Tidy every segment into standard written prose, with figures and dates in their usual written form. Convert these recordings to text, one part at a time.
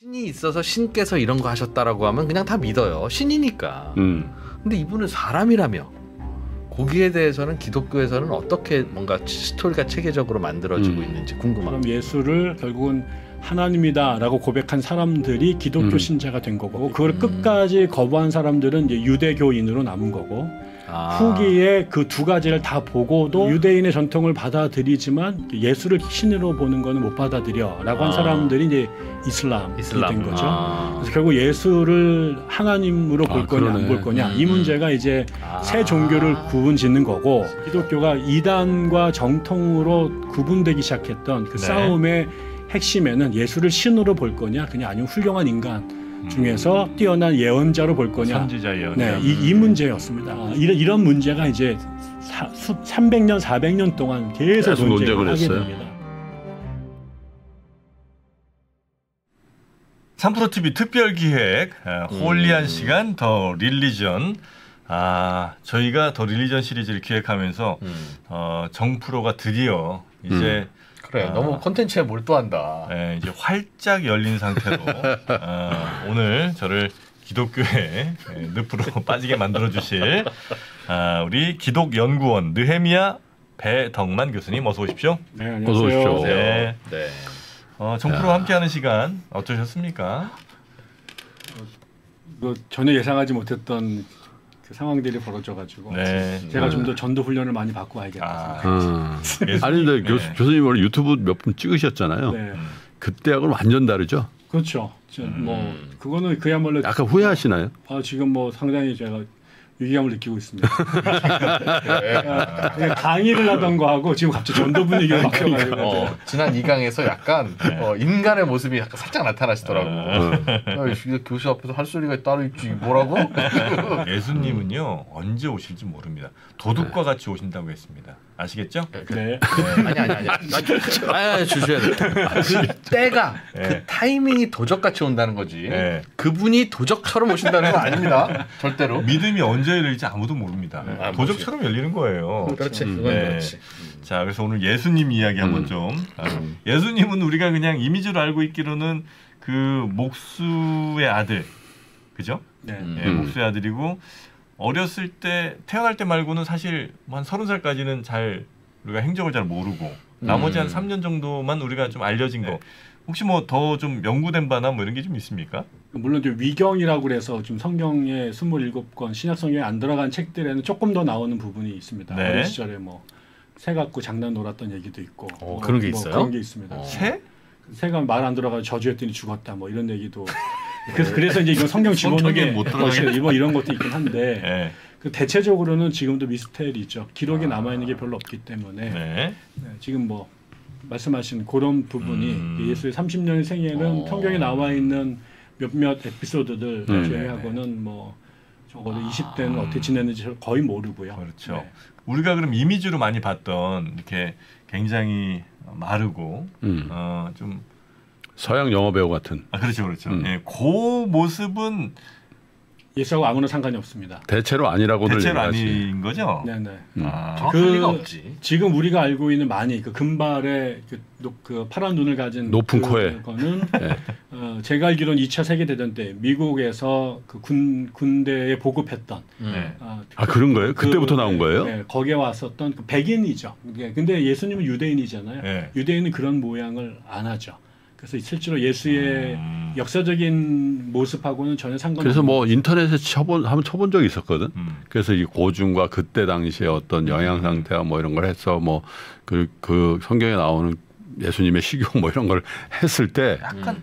신이 있어서 신께서 이런 거 하셨다라고 하면 그냥 다 믿어요. 신이니까. 근데 이분은 사람이라며. 거기에 대해서는 기독교에서는 어떻게 뭔가 스토리가 체계적으로 만들어지고 있는지 궁금합니다. 그럼 예수를 결국은 하나님이다라고 고백한 사람들이 기독교 신자가 된 거고, 그걸 끝까지 거부한 사람들은 이제 유대교인으로 남은 거고, 후기에 그 두 가지를 다 보고도 유대인의 전통을 받아들이지만 예수를 신으로 보는 거는 못 받아들여라고 한 사람들이 이제 이슬람이 된 거죠. 그래서 결국 예수를 하나님으로 볼 거냐 안 볼 거냐 이 문제가 이제 새 종교를 구분짓는 거고, 기독교가 이단과 정통으로 구분되기 시작했던 그 싸움의 핵심에는 예수를 신으로 볼 거냐, 그냥 아니면 훌륭한 인간 중에서 뛰어난 예언자로 볼 거냐, 선지자 예언자. 네, 이 문제였습니다. 이런 문제가 이제 300년, 400년 동안 계속 논쟁을 하게 됩니다. 3프로TV 특별기획 홀리한 시간 더 릴리전. 저희가 더 릴리전 시리즈를 기획하면서 정프로가 드디어 이제 그래, 너무 콘텐츠에 몰두한다. 네, 이제 활짝 열린 상태로 오늘 저를 기독교의 늪으로 빠지게 만들어주실 우리 기독연구원 느헤미야 배덕만 교수님 어서 오십시오. 네, 안녕하세요. 어서 오십시오. 네. 정프로와 함께하는 시간 어떠셨습니까? 전혀 예상하지 못했던 그 상황들이 벌어져가지고 제가 좀 더 전도 훈련을 많이 받고 와야겠다. 아니 근데 교수님 원래 유튜브 몇 분 찍으셨잖아요. 그때하고는 완전 다르죠? 그렇죠. 뭐 그거는 그야말로 약간 후회하시나요? 지금 뭐 상당히 제가 위기감을 느끼고 있습니다. 강의를 하던 거하고 지금 갑자기 전도 분위기가 바뀌어가지고 지난 2강에서 약간 인간의 모습이 약간 살짝 나타나시더라고. 교수 앞에서 할 소리가 따로 있지 뭐라고? 예수님은요 언제 오실지 모릅니다. 도둑과 같이 오신다고 했습니다. 아시겠죠? 네. 아니 주셔야 돼. 때가 그 타이밍이 도적같이 온다는 거지. 그분이 도적처럼 오신다는 건 아닙니다. 절대로. 믿음이 언제 열릴지 아무도 모릅니다. 도적처럼 열리는 거예요. 그렇지. 그건 그렇지. 자, 그래서 오늘 예수님 이야기 한번 좀. 예수님은 우리가 그냥 이미지로 알고 있기로는 그 목수의 아들, 그죠? 목수의 아들이고. 어렸을 때 태어날 때 말고는 사실 한 30살까지는 잘 우리가 행적을 잘 모르고 나머지 한 3년 정도만 우리가 좀 알려진 거 혹시 뭐 더 좀 연구된 바나 뭐 이런 게 좀 있습니까? 물론 이제 위경이라고 그래서 지금 성경에 27권 신약 성경에 안 들어간 책들에는 조금 더 나오는 부분이 있습니다. 어린 시절에 뭐 새 갖고 장난 놀았던 얘기도 있고 그런 게 있어요? 그런 게 있습니다. 새가 말 안 들어가지고 저주했더니 죽었다 뭐 이런 얘기도. 그래서 이제 이건 성경 집어넣기 못 들어가게 뭐 이런 것도 있긴 한데 그 대체적으로는 지금도 미스테리죠. 기록에 남아 있는 게 별로 없기 때문에 지금 뭐 말씀하신 그런 부분이 예수의 30년의 생애는 성경에 나와 있는 몇몇 에피소드들 제외하고는 뭐 적어도 20대는 어떻게 지냈는지 거의 모르고요. 그렇죠. 우리가 그럼 이미지로 많이 봤던 이렇게 굉장히 마르고 좀 서양 영화 배우 같은. 그렇죠. 그 모습은 예수하고 아무런 상관이 없습니다. 대체로 아니라고들 대체로 아닌 거죠? 네네. 정확할 리가 없지. 지금 우리가 알고 있는 많이 그 금발의 그 파란 눈을 가진 높은 코에 거는 제가 알기로는 2차 세계 대전 때 미국에서 그 군대에 보급했던. 그런 거예요? 그때부터 나온 거예요? 네, 거기에 왔었던 그 백인이죠. 근데 예수님은 유대인이잖아요. 유대인은 그런 모양을 안 하죠. 그래서 실제로 예수의 역사적인 모습하고는 전혀 상관없는. 그래서 뭐 인터넷에 한번 쳐본 적이 있었거든. 그래서 이 고증과 그때 당시의 어떤 영양 상태와 뭐 이런 걸 해서 뭐 그 성경에 나오는 예수님의 식용 뭐 이런 걸 했을 때 약간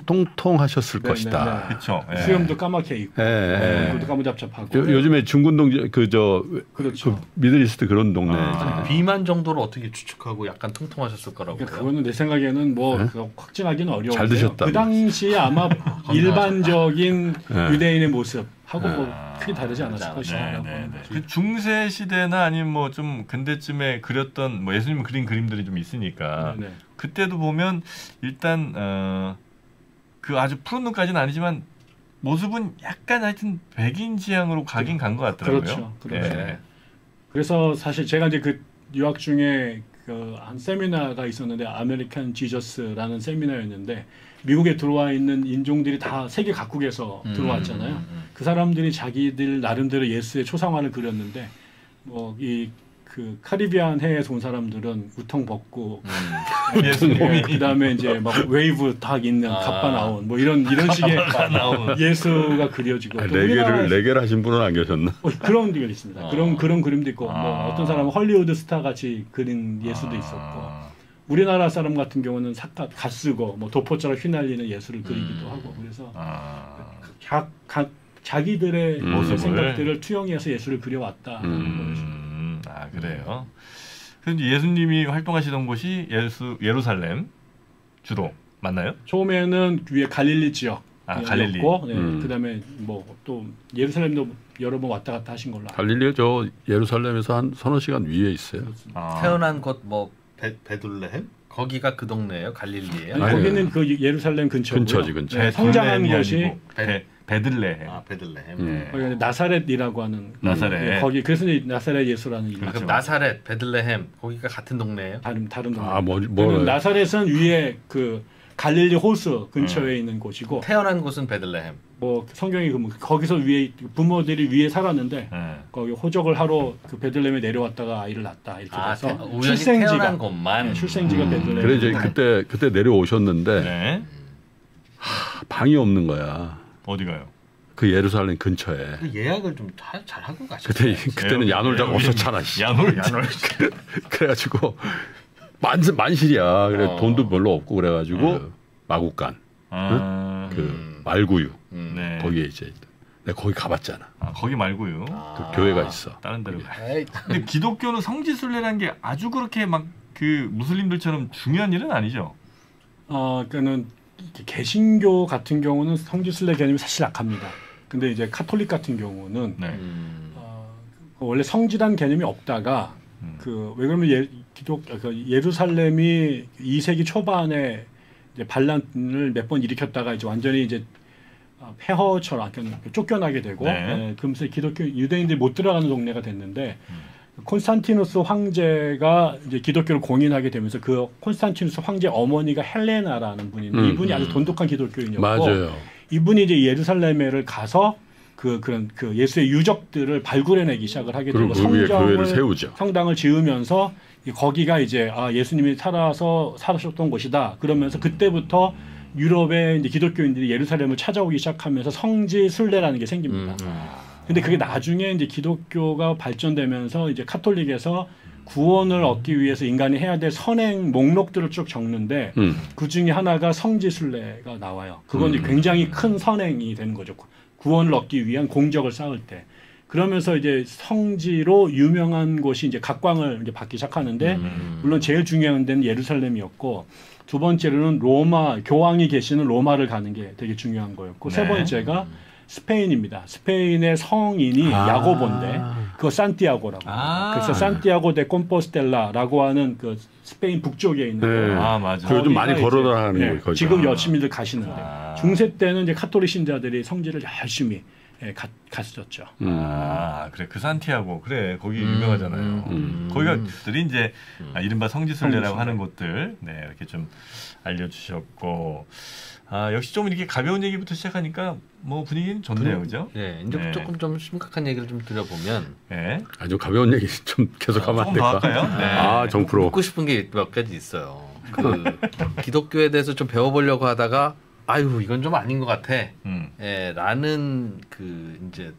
똥통하셨을 것이다. 그렇죠. 수염도 까맣게 있고, 얼굴도 까무잡잡하고. 요즘에 중군동 그렇죠. 그 미들이스트 그런 동네. 비만 정도로 어떻게 추측하고 약간 통통하셨을 거라고. 그거는 내 생각에는 뭐 확진하기는 어려워요. 잘 드셨다. 그 당시에 아마 일반적인 유대인의 모습하고 뭐 크게 다르지 않았을 것이라고. 그 중세 시대나 아니면 뭐 좀 근대쯤에 그렸던 뭐 예수님 그린 그림들이 좀 있으니까. 그때도 보면 일단 그 아주 푸른 눈까지는 아니지만 모습은 약간 하여튼 백인 지향으로 가긴 간 것 같더라고요. 그렇죠. 그래서 사실 제가 이제 그 유학 중에 한 세미나가 있었는데 아메리칸 지저스라는 세미나였는데 미국에 들어와 있는 인종들이 다 세계 각국에서 들어왔잖아요. 그 사람들이 자기들 나름대로 예수의 초상화를 그렸는데 뭐 그 카리비안 해에서 온 사람들은 우통 벗고 예수님이 그다음에 이제 막 웨이브 딱 있는 갑바 나온 뭐 이런 식의 예수가 그려지고 레게를 하신 분은 안 계셨나? 그런 게 있습니다. 그런 그림도 있고 뭐 어떤 사람은 헐리우드 스타 같이 그린 예수도 있었고 우리나라 사람 같은 경우는 갓 쓰고 뭐 도포처럼 휘날리는 예수를 그리기도 하고 그래서 자기들의 생각들을 투영해서 예수를 그려왔다는 거죠. 그래요. 그런데 예수님이 활동하시던 곳이 예루살렘 주로 맞나요? 처음에는 위에 갈릴리 지역. 갈릴리. 그다음에 뭐 또 예루살렘도 여러 번 왔다 갔다 하신 걸로. 갈릴리 저 예루살렘에서 한 서너 시간 위에 있어요. 태어난 곳 뭐 베들레헴? 거기가 그 동네예요, 갈릴리예요. 거기는 그 예루살렘 근처고요. 근처지 근처. 성장한 곳이 베들레헴. 베들레헴. 거기 나사렛이라고 하는. 나사렛. 거기 그래서 나사렛 예수라는 이름. 그럼 나사렛, 베들레헴 거기가 같은 동네예요? 다른 동네. 나사렛은 위에 그 갈릴리 호수 근처에 있는 곳이고. 태어난 곳은 베들레헴. 뭐 성경이 거기서 위에 부모들이 위에 살았는데 거기 호적을 하러 그 베들레헴에 내려왔다가 아이를 낳았다 이렇게 돼서 출생지가 태어난 곳만 출생지가 베들레헴. 그래 이제 그때 내려오셨는데 방이 없는 거야. 어디가요? 그 예루살렘 근처에. 예약을 좀 잘 하고 가셨어요. 그때는 야놀자가 없었잖아. 야놀. 그래가지고 만실이야. 그래 돈도 별로 없고 그래가지고 마구간. 그 말구유. 거기에 이제 내가 거기 가봤잖아. 거기 말고요. 그 교회가 있어. 다른 데로 가. 근데 기독교는 성지순례라는 게 아주 그렇게 막 그 무슬림들처럼 중요한 일은 아니죠. 그러니까는 개신교 같은 경우는 성지순례 개념이 사실 약합니다. 근데 이제 카톨릭 같은 경우는 원래 성지란 개념이 없다가 왜 그러면 예루살렘이 2세기 초반에 이제 반란을 몇 번 일으켰다가 이제 완전히 이제 폐허처럼 쫓겨나게 되고 그러면서 기독교 유대인들이 못 들어가는 동네가 됐는데 콘스탄티누스 황제가 이제 기독교를 공인하게 되면서 그 콘스탄티누스 황제 어머니가 헬레나라는 분인데 이분이 아주 돈독한 기독교인이었고 맞아요. 이분이 이제 예루살렘에를 가서 그런 예수의 유적들을 발굴해내기 시작을 하게 되고 교회를 세우죠. 성당을 지으면서 거기가 이제 예수님이 살아셨던 곳이다. 그러면서 그때부터 유럽의 이제 기독교인들이 예루살렘을 찾아오기 시작하면서 성지 순례라는 게 생깁니다. 근데 그게 나중에 이제 기독교가 발전되면서 이제 카톨릭에서 구원을 얻기 위해서 인간이 해야 될 선행 목록들을 쭉 적는데 그 중에 하나가 성지 순례가 나와요. 그건 이제 굉장히 큰 선행이 되는 거죠. 구원을 얻기 위한 공적을 쌓을 때. 그러면서 이제 성지로 유명한 곳이 이제 각광을 이제 받기 시작하는데 물론 제일 중요한 데는 예루살렘이었고 두 번째로는 로마 교황이 계시는 로마를 가는 게 되게 중요한 거였고 세 번째가 스페인입니다. 스페인의 성인이 야고보인데 그거 산티아고라고. 그래서 산티아고 데 콤포스텔라라고 하는 그 스페인 북쪽에 있는 거. 맞아. 그 요즘 많이 걸어다니는 거죠. 지금 열심히들 가시는데 중세 때는 이제 카톨릭 신자들이 성지를 열심히 갔었죠. 그래 그 산티아고 그래 거기 유명하잖아요. 거기가들이 이제 이른바 성지순례라고 하는 곳들 이렇게 좀 알려주셨고 역시 좀 이렇게 가벼운 얘기부터 시작하니까 뭐 분위기는 좋네요, 그죠? 이제 조금 좀 심각한 얘기를 좀 드려보면 아주 가벼운 얘기 좀 계속하면 안 될까? 할까요? 정프로 묻고 싶은 게 몇 가지 있어요. 기독교에 대해서 좀 배워보려고 하다가 이건 좀 아닌 것 같아. 라는 이제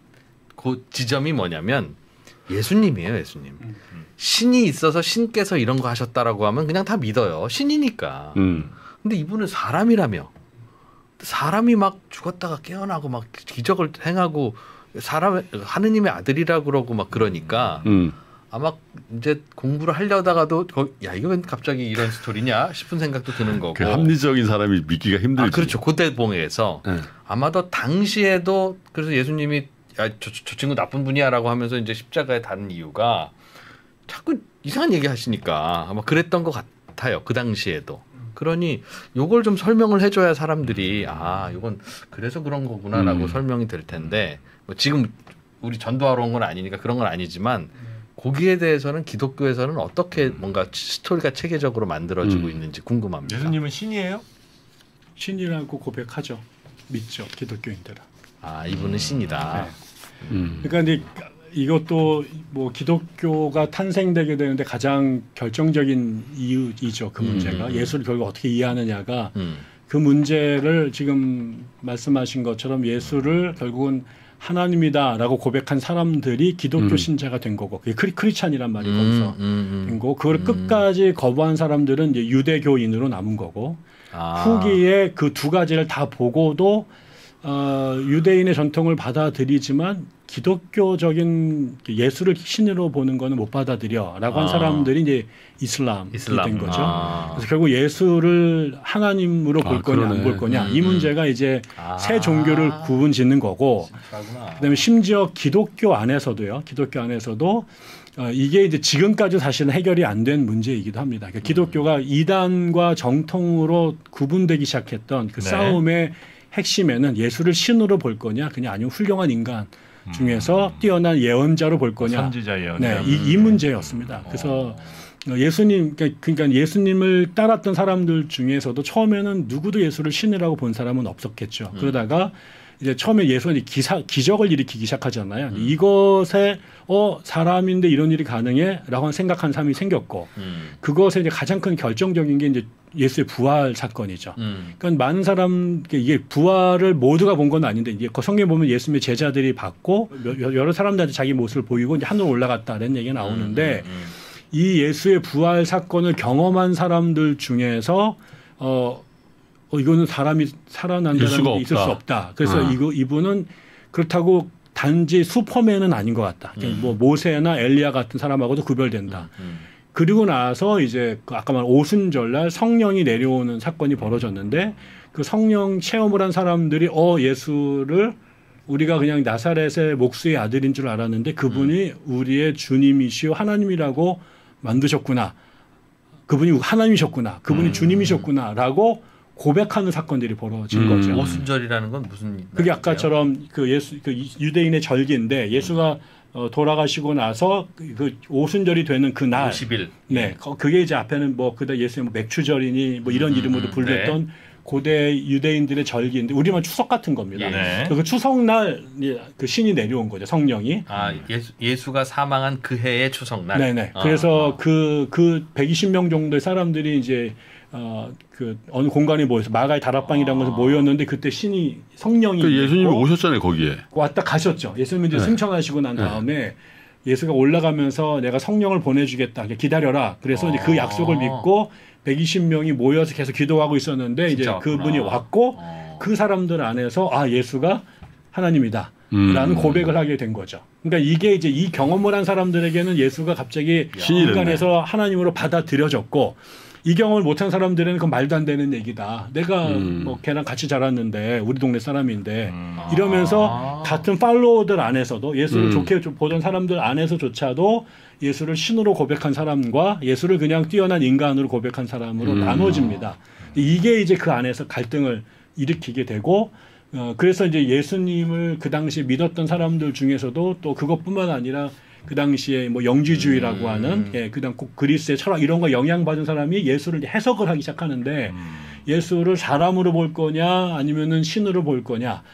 그 지점이 뭐냐면 예수님이에요, 예수님. 신이 있어서 신께서 이런 거 하셨다라고 하면 그냥 다 믿어요. 신이니까. 근데 이분은 사람이라며. 사람이 막 죽었다가 깨어나고 막 기적을 행하고 하느님의 아들이라 그러고 막 그러니까 아마 이제 공부를 하려다가도 이거 왜 갑자기 이런 스토리냐 싶은 생각도 드는 거고. 그 합리적인 사람이 믿기가 힘들지. 그렇죠. 그때 봉에서 아마도 당시에도 그래서 예수님이 저 친구 나쁜 분이야라고 하면서 이제 십자가에 다는 이유가 자꾸 이상한 얘기 하시니까 아마 그랬던 것 같아요. 그 당시에도. 그러니 요걸 좀 설명을 해줘야 사람들이 이건 그래서 그런 거구나라고 설명이 될 텐데 뭐 지금 우리 전도하러 온 건 아니니까 그런 건 아니지만 거기에 대해서는 기독교에서는 어떻게 뭔가 스토리가 체계적으로 만들어지고 있는지 궁금합니다. 예수님은 신이에요? 신이라고 고백하죠. 믿죠. 기독교인들은. 아, 이분은 신이다. 네. 그러니까 이제 이것도 뭐 기독교가 탄생되게 되는데 가장 결정적인 이유이죠. 그 문제가 예수를 결국 어떻게 이해하느냐가 그 문제를 지금 말씀하신 것처럼 예수를 결국은 하나님이다라고 고백한 사람들이 기독교 신자가 된 거고 그게 크리스찬이란 말이 거기서 된 거고 그걸 끝까지 거부한 사람들은 이제 유대교인으로 남은 거고 후기에 그 두 가지를 다 보고도 유대인의 전통을 받아들이지만 기독교적인 예수를 신으로 보는 거는 못 받아들여라고 한 사람들이 이제 이슬람이 된 거죠. 그래서 결국 예수를 하나님으로 볼 거냐 안 볼 거냐 이 문제가 이제 새 종교를 구분짓는 거고 그다음에 심지어 기독교 안에서도요. 기독교 안에서도 이게 이제 지금까지 사실은 해결이 안 된 문제이기도 합니다. 그러니까 기독교가 이단과 정통으로 구분되기 시작했던 그 싸움의 핵심에는 예수를 신으로 볼 거냐 그냥 아니면 훌륭한 인간 중에서 뛰어난 예언자로 볼 거냐. 선지자 예언자. 네, 이 문제였습니다. 그래서 예수님 그러니까 예수님을 따랐던 사람들 중에서도 처음에는 누구도 예수를 신이라고 본 사람은 없었겠죠. 그러다가 이제 처음에 예수님이 기적을 일으키기 시작하잖아요. 이것에 사람인데 이런 일이 가능해?라고 생각하는 사람이 생겼고 그것에 이제 가장 큰 결정적인 게 이제 예수의 부활 사건이죠. 그러니까 많은 사람 이게 부활을 모두가 본 건 아닌데 이제 성경에 보면 예수님의 제자들이 봤고 여러 사람들한테 자기 모습을 보이고 이제 하늘로 올라갔다는 얘기가 나오는데 이 예수의 부활 사건을 경험한 사람들 중에서 이거는 사람이 살아난다는 게 있을 수 없다. 그래서 이분은 그렇다고 단지 슈퍼맨은 아닌 것 같다. 뭐 모세나 엘리야 같은 사람하고도 구별된다. 그리고 나서 이제 아까 말한 오순절날 성령이 내려오는 사건이 벌어졌는데 그 성령 체험을 한 사람들이 예수를 우리가 그냥 나사렛의 목수의 아들인 줄 알았는데 그분이 우리의 주님이시오 하나님이라고 만드셨구나. 그분이 하나님이셨구나. 그분이 주님이셨구나라고 고백하는 사건들이 벌어진 거죠. 오순절이라는 건 무슨? 그게 아까처럼 그 유대인의 절기인데 예수가 돌아가시고 나서 그 오순절이 되는 그 날, 50일. 네, 그게 이제 앞에는 뭐 그다 예수의 뭐 맥추절이니 뭐 이런 이름으로 불렸던 고대 유대인들의 절기인데 우리만 추석 같은 겁니다. 네. 그 추석날 그 신이 내려온 거죠, 성령이. 예수가 사망한 그 해의 추석날. 네네. 그래서 그 120명 정도의 사람들이 이제 그 어느 공간에 모여서 마가의 다락방이라는 곳에 모였는데 그때 신이 성령이 예수님이 오셨잖아요 거기에 왔다 가셨죠. 예수님이 이제 승천하시고 난 다음에 예수가 올라가면서 내가 성령을 보내주겠다 기다려라. 그래서 이제 그 약속을 믿고 120명이 모여서 계속 기도하고 있었는데 이제 그분이 왔고 그 사람들 안에서 예수가 하나님이다. 라는 고백을 하게 된 거죠. 그러니까 이게 이제 이 경험을 한 사람들에게는 예수가 갑자기 인간에서 하나님으로 받아들여졌고 이 경험을 못한 사람들은 그건 말도 안 되는 얘기다. 내가 뭐 걔랑 같이 자랐는데 우리 동네 사람인데 이러면서 같은 팔로워들 안에서도 예수를 좋게 보던 사람들 안에서조차도 예수를 신으로 고백한 사람과 예수를 그냥 뛰어난 인간으로 고백한 사람으로 나눠집니다. 이게 이제 그 안에서 갈등을 일으키게 되고 그래서 이제 예수님을 그 당시에 믿었던 사람들 중에서도 또 그것뿐만 아니라 그 당시에 뭐 영지주의라고 하는 그다음 그리스의 철학 이런 거 영향받은 사람이 예수를 해석을 하기 시작하는데 예수를 사람으로 볼 거냐 아니면은 신으로 볼 거냐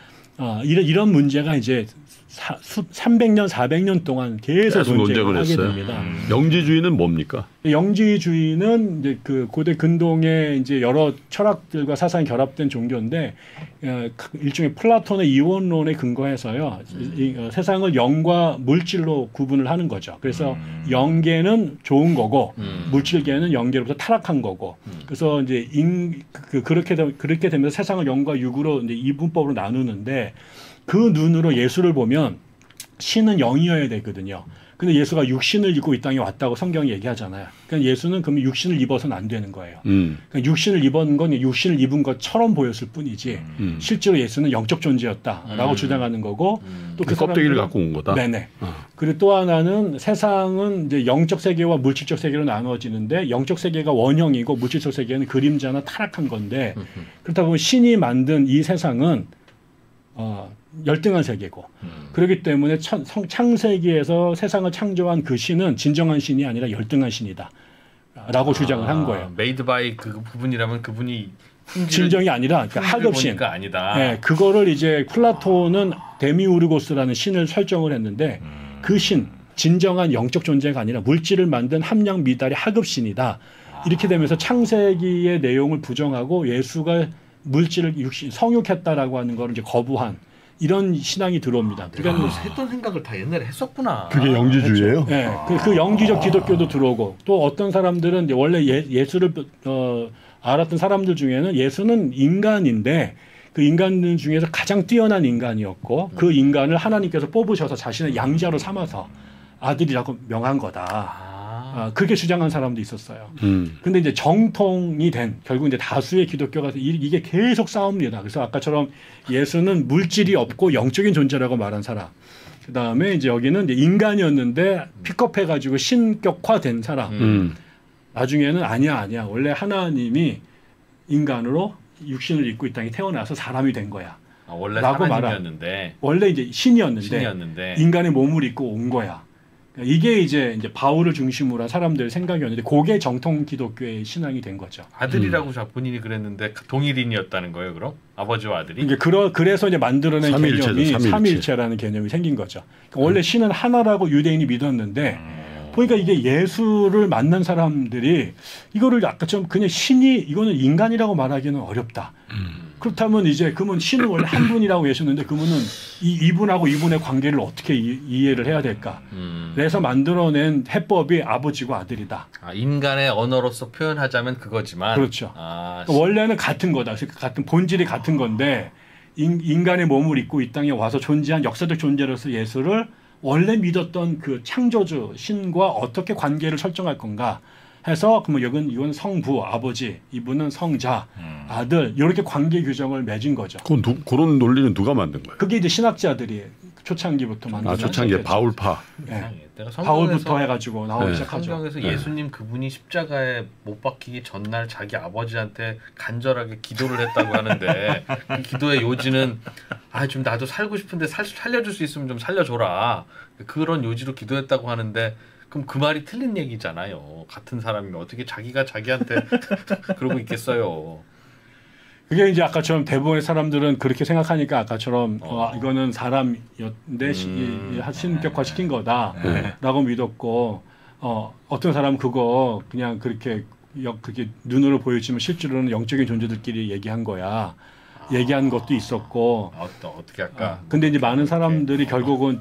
이런 문제가 이제 300년 400년 동안 계속 논쟁을 하게 됩니다. 영지주의는 뭡니까? 영지주의는 이제 그 고대 근동의 이제 여러 철학들과 사상이 결합된 종교인데 일종의 플라톤의 이원론에 근거해서요. 세상을 영과 물질로 구분을 하는 거죠. 그래서 영계는 좋은 거고 물질계는 영계로부터 타락한 거고. 그래서 이제 그렇게 되면서 세상을 영과 육으로 이제 이분법으로 나누는데 그 눈으로 예수를 보면 신은 영이어야 되거든요. 근데 예수가 육신을 입고 이 땅에 왔다고 성경이 얘기하잖아요. 그러니까 예수는 그러면 육신을 입어서는 안 되는 거예요. 그러니까 육신을 입은 건 육신을 입은 것처럼 보였을 뿐이지 실제로 예수는 영적 존재였다라고 주장하는 거고 또 그 껍데기를 갖고 온 거다. 네네. 그리고 또 하나는 세상은 이제 영적 세계와 물질적 세계로 나누어지는데 영적 세계가 원형이고 물질적 세계는 그림자나 타락한 건데 그렇다 보면 신이 만든 이 세상은 열등한 세계고 그렇기 때문에 창세기에서 세상을 창조한 그 신은 진정한 신이 아니라 열등한 신이다 라고 주장을 한 거예요. 메이드 바이 그 부분이라면 그분이 진정이 아니라 그러니까 하급신. 아니다. 네, 그거를 이제 플라톤은 데미우르고스라는 신을 설정을 했는데 그 신, 진정한 영적 존재가 아니라 물질을 만든 함량 미달의 하급신이다. 이렇게 되면서 창세기의 내용을 부정하고 예수가 물질을 성육했다라고 하는 걸 이제 거부한 이런 신앙이 들어옵니다. 그러니까 했던 생각을 다 옛날에 했었구나. 그게 영지주의예요? 네, 그 영지적 기독교도 들어오고 또 어떤 사람들은 이제 원래 예수를 알았던 사람들 중에는 예수는 인간인데 그 인간들 중에서 가장 뛰어난 인간이었고 그 인간을 하나님께서 뽑으셔서 자신의 양자로 삼아서 아들이라고 명한 거다. 그렇게 주장한 사람도 있었어요. 근데 이제 정통이 된 결국 이제 다수의 기독교가 이게 계속 싸웁니다. 그래서 아까처럼 예수는 물질이 없고 영적인 존재라고 말한 사람. 그 다음에 이제 여기는 이제 인간이었는데 픽업해가지고 신격화된 사람. 나중에는 아니야. 원래 하나님이 인간으로 육신을 입고 이 땅에 태어나서 사람이 된 거야. 원래 사람이었는데. 원래 이제 신이었는데 인간의 몸을 입고 온 거야. 이게 이제 바울을 중심으로 한 사람들의 생각이었는데 그게 정통 기독교의 신앙이 된 거죠. 아들이라고 본인이 그랬는데 동일인이었다는 거예요, 그럼? 아버지와 아들이? 이게 그래서 이제 만들어낸 개념이 삼위일체라는 개념이 생긴 거죠. 그러니까 원래 신은 하나라고 유대인이 믿었는데 보니까 이게 예수를 만난 사람들이 이거를 아까처럼 그냥 신이 이거는 인간이라고 말하기는 어렵다. 그렇다면 이제 그러면 신은 원래 한 분이라고 계셨는데 그러면은 이분하고 이분의 관계를 어떻게 이해를 해야 될까? 그래서 만들어낸 해법이 아버지와 아들이다. 인간의 언어로서 표현하자면 그거지만. 그렇죠. 그러니까 원래는 같은 거다. 같은 본질이 같은 건데 인간의 몸을 입고 이 땅에 와서 존재한 역사적 존재로서 예수를 원래 믿었던 그 창조주 신과 어떻게 관계를 설정할 건가? 해서 그러면 이건 성부 아버지, 이분은 성자 아들 이렇게 관계 규정을 맺은 거죠. 그런 논리는 누가 만든 거예요? 그게 이제 신학자들이 초창기부터 만든. 초창기에 바울파. 네. 바울부터 해가지고 나오기 시작하죠. 성경에서 예수님 그분이 십자가에 못 박히기 전날 자기 아버지한테 간절하게 기도를 했다고 하는데 그 기도의 요지는 좀 나도 살고 싶은데 살려줄 수 있으면 좀 살려줘라. 그런 요지로 기도했다고 하는데. 그럼 그 말이 틀린 얘기잖아요. 같은 사람이면 어떻게 자기가 자기한테 그러고 있겠어요. 그게 이제 아까처럼 대부분의 사람들은 그렇게 생각하니까 아까처럼 이거는 사람이었는데 신격화 시킨 거다라고 믿었고 어떤 사람은 그거 그냥 그렇게 눈으로 보여지면 실제로는 영적인 존재들끼리 얘기한 거야. 얘기한 것도 있었고 어떻게 할까? 근데 이제 많은 사람들이 결국은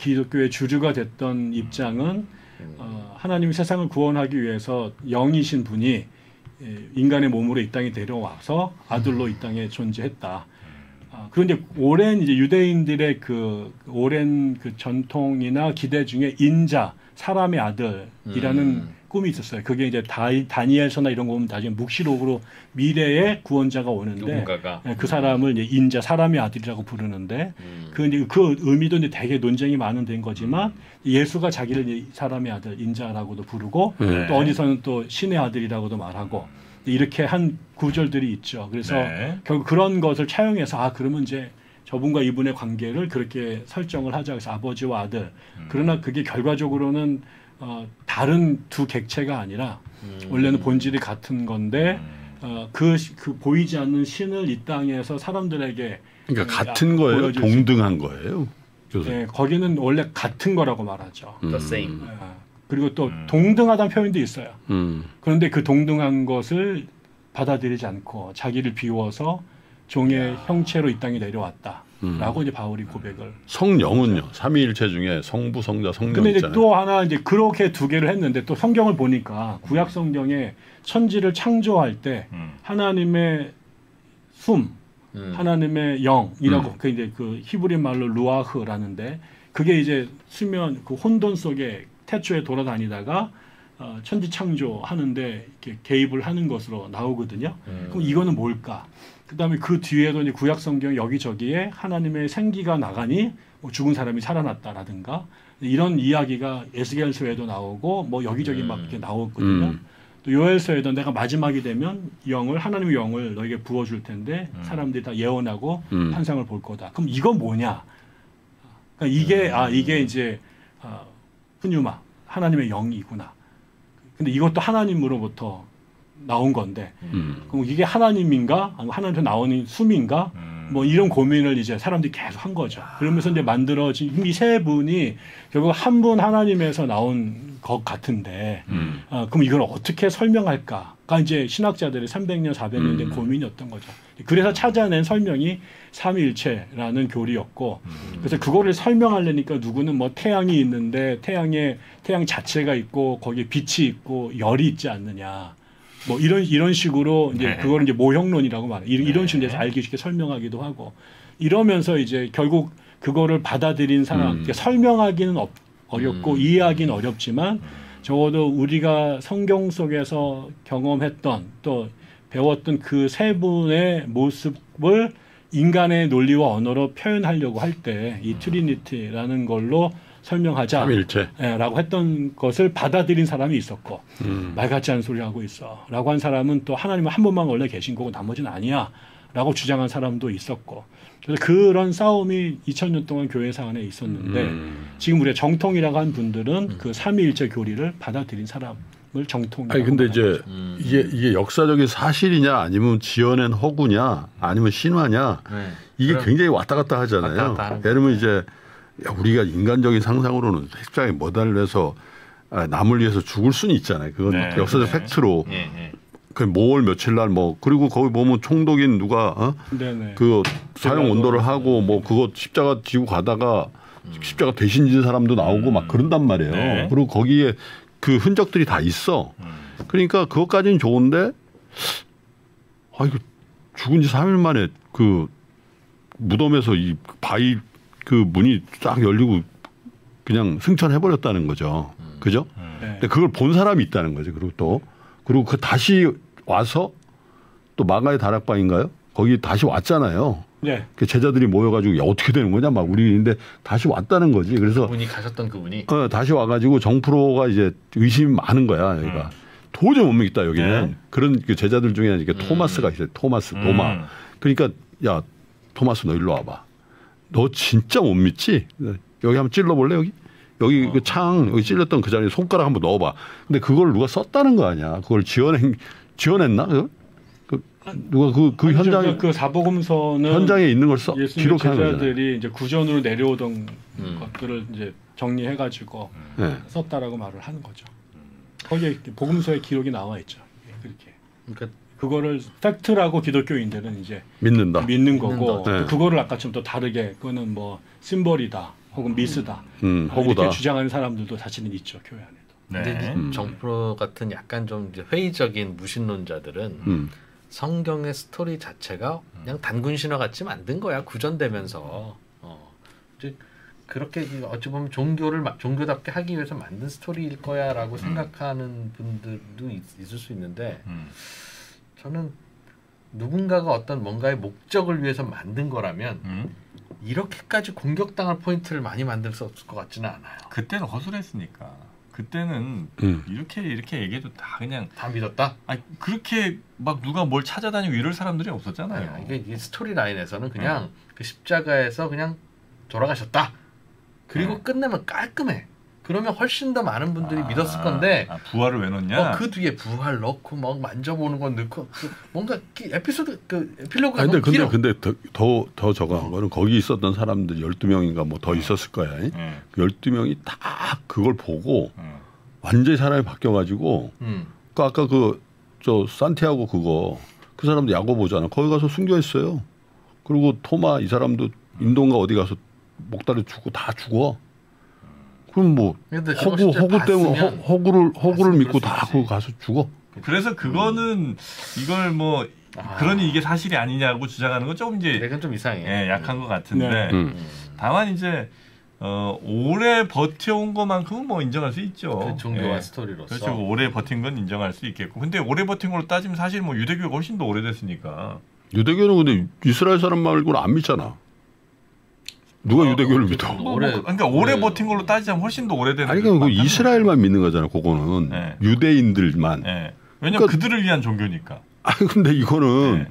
기독교의 주류가 됐던 입장은 하나님이 세상을 구원하기 위해서 영이신 분이 인간의 몸으로 이 땅에 내려와서 아들로 이 땅에 존재했다. 그런데 오랜 이제 유대인들의 그 오랜 그 전통이나 기대 중에 인자 사람의 아들이라는 꿈이 있었어요. 그게 이제 다니엘서나 이런 거 보면 나중에 묵시록으로 미래의 구원자가 오는데 그 사람을 이제 인자 사람의 아들이라고 부르는데 그 의미도 이제 되게 논쟁이 많은 된 거지만 예수가 자기를 이제 사람의 아들 인자라고도 부르고 또 어디서는 또 신의 아들이라고도 말하고 이렇게 한 구절들이 있죠. 그래서 결국 그런 것을 차용해서 그러면 이제 저분과 이분의 관계를 그렇게 설정을 하자. 그래서 아버지와 아들. 그러나 그게 결과적으로는 다른 두 객체가 아니라 원래는 본질이 같은 건데 그 보이지 않는 신을 이 땅에서 사람들에게 그러니까 같은 거예요? 동등한 거예요? 네, 거기는 원래 같은 거라고 말하죠. The same. 그리고 또 동등하다는 표현도 있어요. 그런데 그 동등한 것을 받아들이지 않고 자기를 비워서 종의 형체로 이 땅에 내려왔다. 라고 이제 바울이 고백을. 성령은요. 삼위일체 중에 성부, 성자, 성령 근데 있잖아요. 이제 또 하나 이제 그렇게 두 개를 했는데 또 성경을 보니까 구약 성경에 천지를 창조할 때 하나님의 숨, 하나님의 영이라고 그 이제 그 히브리 말로 루아흐라는데 그게 이제 수면 그 혼돈 속에 태초에 돌아다니다가 천지 창조하는데 이렇게 개입을 하는 것으로 나오거든요. 그럼 이거는 뭘까? 그다음에 그 뒤에도 이제 구약 성경 여기저기에 하나님의 생기가 나가니 뭐 죽은 사람이 살아났다라든가 이런 이야기가 에스겔서에도 나오고 뭐 여기저기 막 이렇게 나오거든요. 또 요엘서에도 내가 마지막이 되면 하나님의 영을 너에게 부어줄 텐데 사람들이 다 예언하고 환상을 볼 거다. 그럼 이건 뭐냐? 그러니까 이게 이제 푸뉴마 하나님의 영이구나. 근데 이것도 하나님으로부터 나온 건데 그럼 이게 하나님인가? 아니면 하나님한테 나오는 숨인가? 뭐 이런 고민을 이제 사람들이 계속 한 거죠. 그러면서 이제 만들어진 이 세 분이 결국 한 분 하나님에서 나온 것 같은데 그럼 이걸 어떻게 설명할까가 이제 신학자들의 300년, 400년 된 고민이었던 거죠. 그래서 찾아낸 설명이 삼위일체라는 교리였고 그래서 그거를 설명하려니까 누구는 뭐 태양이 있는데 태양 자체가 있고 거기에 빛이 있고 열이 있지 않느냐. 뭐 이런 식으로 이제 그거를 이제 모형론이라고 말해. 이런 식으로 알기 쉽게 설명하기도 하고 이러면서 이제 결국 그거를 받아들인 사람 설명하기는 어렵고 이해하기는 어렵지만 적어도 우리가 성경 속에서 경험했던 또 배웠던 그 세 분의 모습을 인간의 논리와 언어로 표현하려고 할 때 이 트리니티라는 걸로 설명하자라고 했던 것을 받아들인 사람이 있었고 말 같지 않은 소리 하고 있어 라고 한 사람은 또 하나님은 한 분만 원래 계신 거고 나머지는 아니야 라고 주장한 사람도 있었고 그래서 그런 싸움이 2000년 동안 교회사 안에 있었는데 지금 우리가 정통이라고 한 분들은 그 삼위일체 교리를 받아들인 사람을 정통이라고 아니 근데 이제 이게 역사적인 사실이냐 아니면 지어낸 허구냐 아니면 신화냐 이게 굉장히 왔다 갔다 하잖아요. 예를 들면 이제 우리가 인간적인 상상으로는 십자가에 매달려서 남을 위해서 죽을 수는 있잖아요. 그건 역사적 팩트로 그 뭐월 며칠 날 뭐 그리고 거기 보면 총독인 누가 그 사형 온도를 하고 뭐 그거 십자가 지고 가다가 십자가 대신 진 사람도 나오고 막 그런단 말이에요. 그리고 거기에 그 흔적들이 다 있어. 그러니까 그것까지는 좋은데 이거 죽은 지 3일 만에 그 무덤에서 이 바위 그 문이 쫙 열리고 그냥 승천해버렸다는 거죠. 그죠? 근데 그걸 본 사람이 있다는 거죠. 그리고 그 다시 와서 또 마가의 다락방인가요? 거기 다시 왔잖아요. 네. 그 제자들이 모여가지고 야, 어떻게 되는 거냐 막 우리인데 다시 왔다는 거지. 그래서 그분이 가셨던 그분이 다시 와가지고 정프로가 이제 의심이 많은 거야. 여기가 도저히 못 믿겠다 여기는. 그런 그 제자들 중에 이렇게 토마스가 있어요. 도마. 그러니까 야 토마스 너 일로 와봐. 너 진짜 못 믿지? 여기 한번 찔러볼래 여기 그 창 여기 찔렸던 그 자리에 손가락 한번 넣어봐. 근데 그걸 누가 썼다는 거 아니야? 그걸 지어냈나? 누가 그 현장에 그 사복음서는 현장에 있는 걸 기록하는 거잖아요. 제자들이 이제 구전으로 내려오던 것들을 이제 정리해가지고 썼다라고 말을 하는 거죠. 거기에 복음서에 기록이 나와 있죠. 그렇게. 그러니까 그거를 팩트라고 기독교인들은 이제 믿는 거고 그거를 아까처럼 또 다르게 그거는 뭐 심벌이다 혹은 미스다 이렇게 주장하는 사람들도 사실은 있죠 교회 안에도. 근데 정프로 같은 약간 좀 이제 회의적인 무신론자들은 성경의 스토리 자체가 그냥 단군 신화 같이 만든 거야 구전되면서 이제 그렇게 어찌 보면 종교답게 하기 위해서 만든 스토리일 거야라고 생각하는 분들도 있을 수 있는데. 저는 누군가가 어떤 뭔가의 목적을 위해서 만든 거라면 이렇게까지 공격당할 포인트를 많이 만들 수 없을 것 같지는 않아요. 그때는 허술했으니까. 그때는 이렇게 얘기해도 다 그냥 다 믿었다. 아니 그렇게 막 누가 뭘 찾아다니고 이럴 사람들이 없었잖아요. 이게 스토리 라인에서는 그냥 그 십자가에서 그냥 돌아가셨다. 그리고 끝내면 깔끔해. 그러면 훨씬 더 많은 분들이 믿었을 건데 부활을 왜 넣냐? 그 뒤에 부활 넣고 막 만져보는 건 넣고 뭔가 에피소드 그 에필로그가 너무 길어. 근데 더 저거한 거는 거기 있었던 사람들 12명인가 뭐 더 있었을 거야. 그 12명이 다 그걸 보고 완전히 사람이 바뀌어가지고 그 아까 저 산티아고 그 사람도 야고보잖아. 거기 가서 순교했어요. 그리고 토마 이 사람도 인도인가 어디 가서 목다리 죽고 다 죽어. 그럼 뭐 허구 때문에 허구를 믿고 다 그거 가서 죽어. 그래서 그거는 이걸 뭐 그러니 이게 사실이 아니냐고 주장하는 건 조금 이제 내가 좀 이상해. 약한 것 같은데 다만 이제 오래 버텨온 것만큼은 뭐 인정할 수 있죠. 그 종교와 스토리로서. 그렇죠. 오래 버틴 건 인정할 수 있겠고. 근데 오래 버틴 걸로 따지면 사실 뭐 유대교가 훨씬 더 오래됐으니까. 유대교는 근데 이스라엘 사람 말고는 안 믿잖아. 누가 유대교를 믿어? 그러니까 오래 버틴 걸로 따지자면 훨씬 더 오래된. 아니 그러니까 이스라엘만 믿는 거잖아. 그거는 유대인들만. 왜냐면 그러니까, 그들을 위한 종교니까. 아 근데 이거는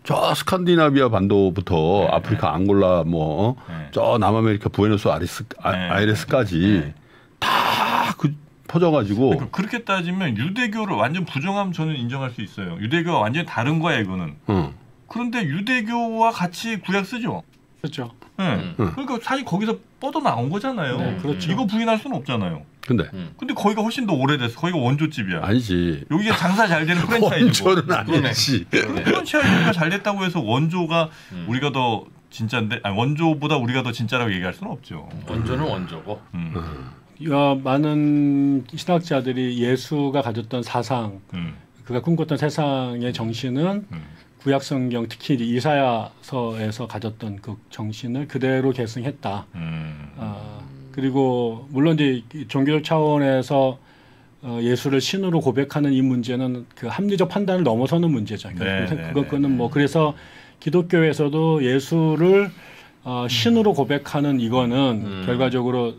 저 스칸디나비아 반도부터 아프리카 앙골라 뭐 저 남아메리카 부에노스 아이레스까지 다 그 퍼져가지고 그러니까 그렇게 따지면 유대교를 완전 부정하면 저는 인정할 수 있어요. 유대교가 완전히 다른 거야 이거는. 그런데 유대교와 같이 구약 쓰죠. 그렇죠. 그러니까 사실 거기서 뻗어 나온 거잖아요. 네, 그렇죠. 이거 부인할 수는 없잖아요. 근데 거기가 훨씬 더 오래됐어. 거기가 원조집이야. 아니지. 여기가 장사 잘 되는 프랜차이즈고. 원조는 아니지. 프랜차이즈가 잘 됐다고 해서 원조가 우리가 더 진짜인데 아니, 원조보다 우리가 더 진짜라고 얘기할 수는 없죠. 원조는 원조고. 많은 신학자들이 예수가 가졌던 사상, 그가 꿈꿨던 세상의 정신은 구약성경 특히 이사야서에서 가졌던 그 정신을 그대로 계승했다. 그리고 물론 이제 종교적 차원에서 예수를 신으로 고백하는 이 문제는 그 합리적 판단을 넘어서는 문제죠. 그거는 뭐 그래서 기독교에서도 예수를 신으로 고백하는 이거는 결과적으로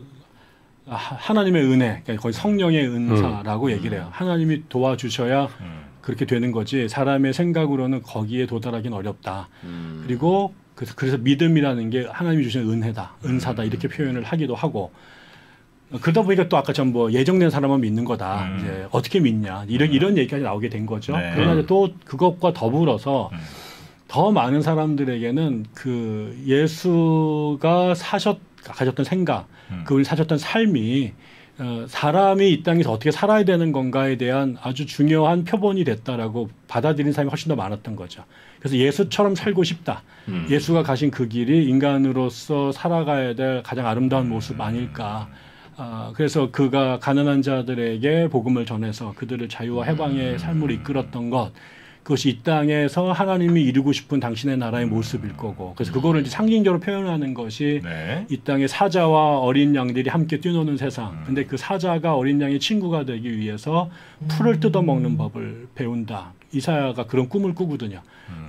하나님의 은혜, 그러니까 거의 성령의 은사라고 얘기를 해요. 하나님이 도와주셔야 그렇게 되는 거지 사람의 생각으로는 거기에 도달하기는 어렵다. 그리고 그래서 믿음이라는 게 하나님이 주시는 은혜다, 은사다 이렇게 표현을 하기도 하고 그러다 보니까 또 아까 전 뭐 예정된 사람만 믿는 거다. 이제 어떻게 믿냐 이런 얘기까지 나오게 된 거죠. 네. 그러나 또 그것과 더불어서 더 많은 사람들에게는 그 예수가 가졌던 생각, 그분이 사셨던 삶이 사람이 이 땅에서 어떻게 살아야 되는 건가에 대한 아주 중요한 표본이 됐다라고 받아들인 사람이 훨씬 더 많았던 거죠. 그래서 예수처럼 살고 싶다. 예수가 가신 그 길이 인간으로서 살아가야 될 가장 아름다운 모습 아닐까. 그래서 그가 가난한 자들에게 복음을 전해서 그들을 자유와 해방의 삶으로 이끌었던 것, 그것이 이 땅에서 하나님이 이루고 싶은 당신의 나라의 모습일 거고, 그래서 그거를 이제 상징적으로 표현하는 것이 이 땅의 사자와 어린 양들이 함께 뛰노는 세상. 근데 그 사자가 어린 양의 친구가 되기 위해서 풀을 뜯어먹는 법을 배운다. 이사야가 그런 꿈을 꾸거든요.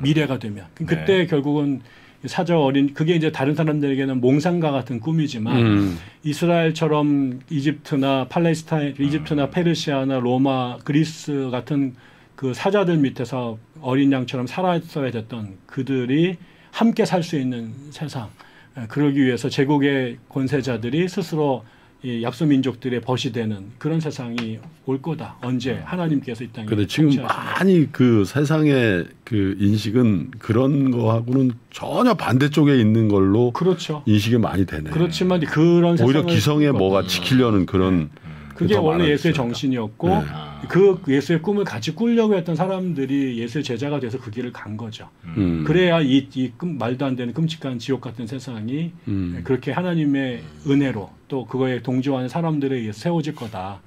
미래가 되면. 그때 결국은 사자 어린, 그게 이제 다른 사람들에게는 몽상과 같은 꿈이지만 이스라엘처럼 이집트나 팔레스타인, 이집트나 페르시아나 로마, 그리스 같은 그 사자들 밑에서 어린 양처럼 살았어야 됐던 그들이 함께 살 수 있는 세상. 그러기 위해서 제국의 권세자들이 스스로 이 약소민족들의 벗이 되는 그런 세상이 올 거다. 언제 하나님께서 이 땅에. 그런데 지금 많이 그 세상의 그 인식은 그런 거하고는 전혀 반대쪽에 있는 걸로 그렇죠. 인식이 많이 되네. 그렇지만 그런 오히려 기성에 뭐가 지키려는 그런. 그게 원래 예수의 정신이었고 그 예수의 꿈을 같이 꾸려고 했던 사람들이 예수의 제자가 돼서 그 길을 간 거죠. 그래야 이 말도 안 되는 끔찍한 지옥 같은 세상이 그렇게 하나님의 은혜로 또 그거에 동조하는 사람들에 의해서 세워질 거다.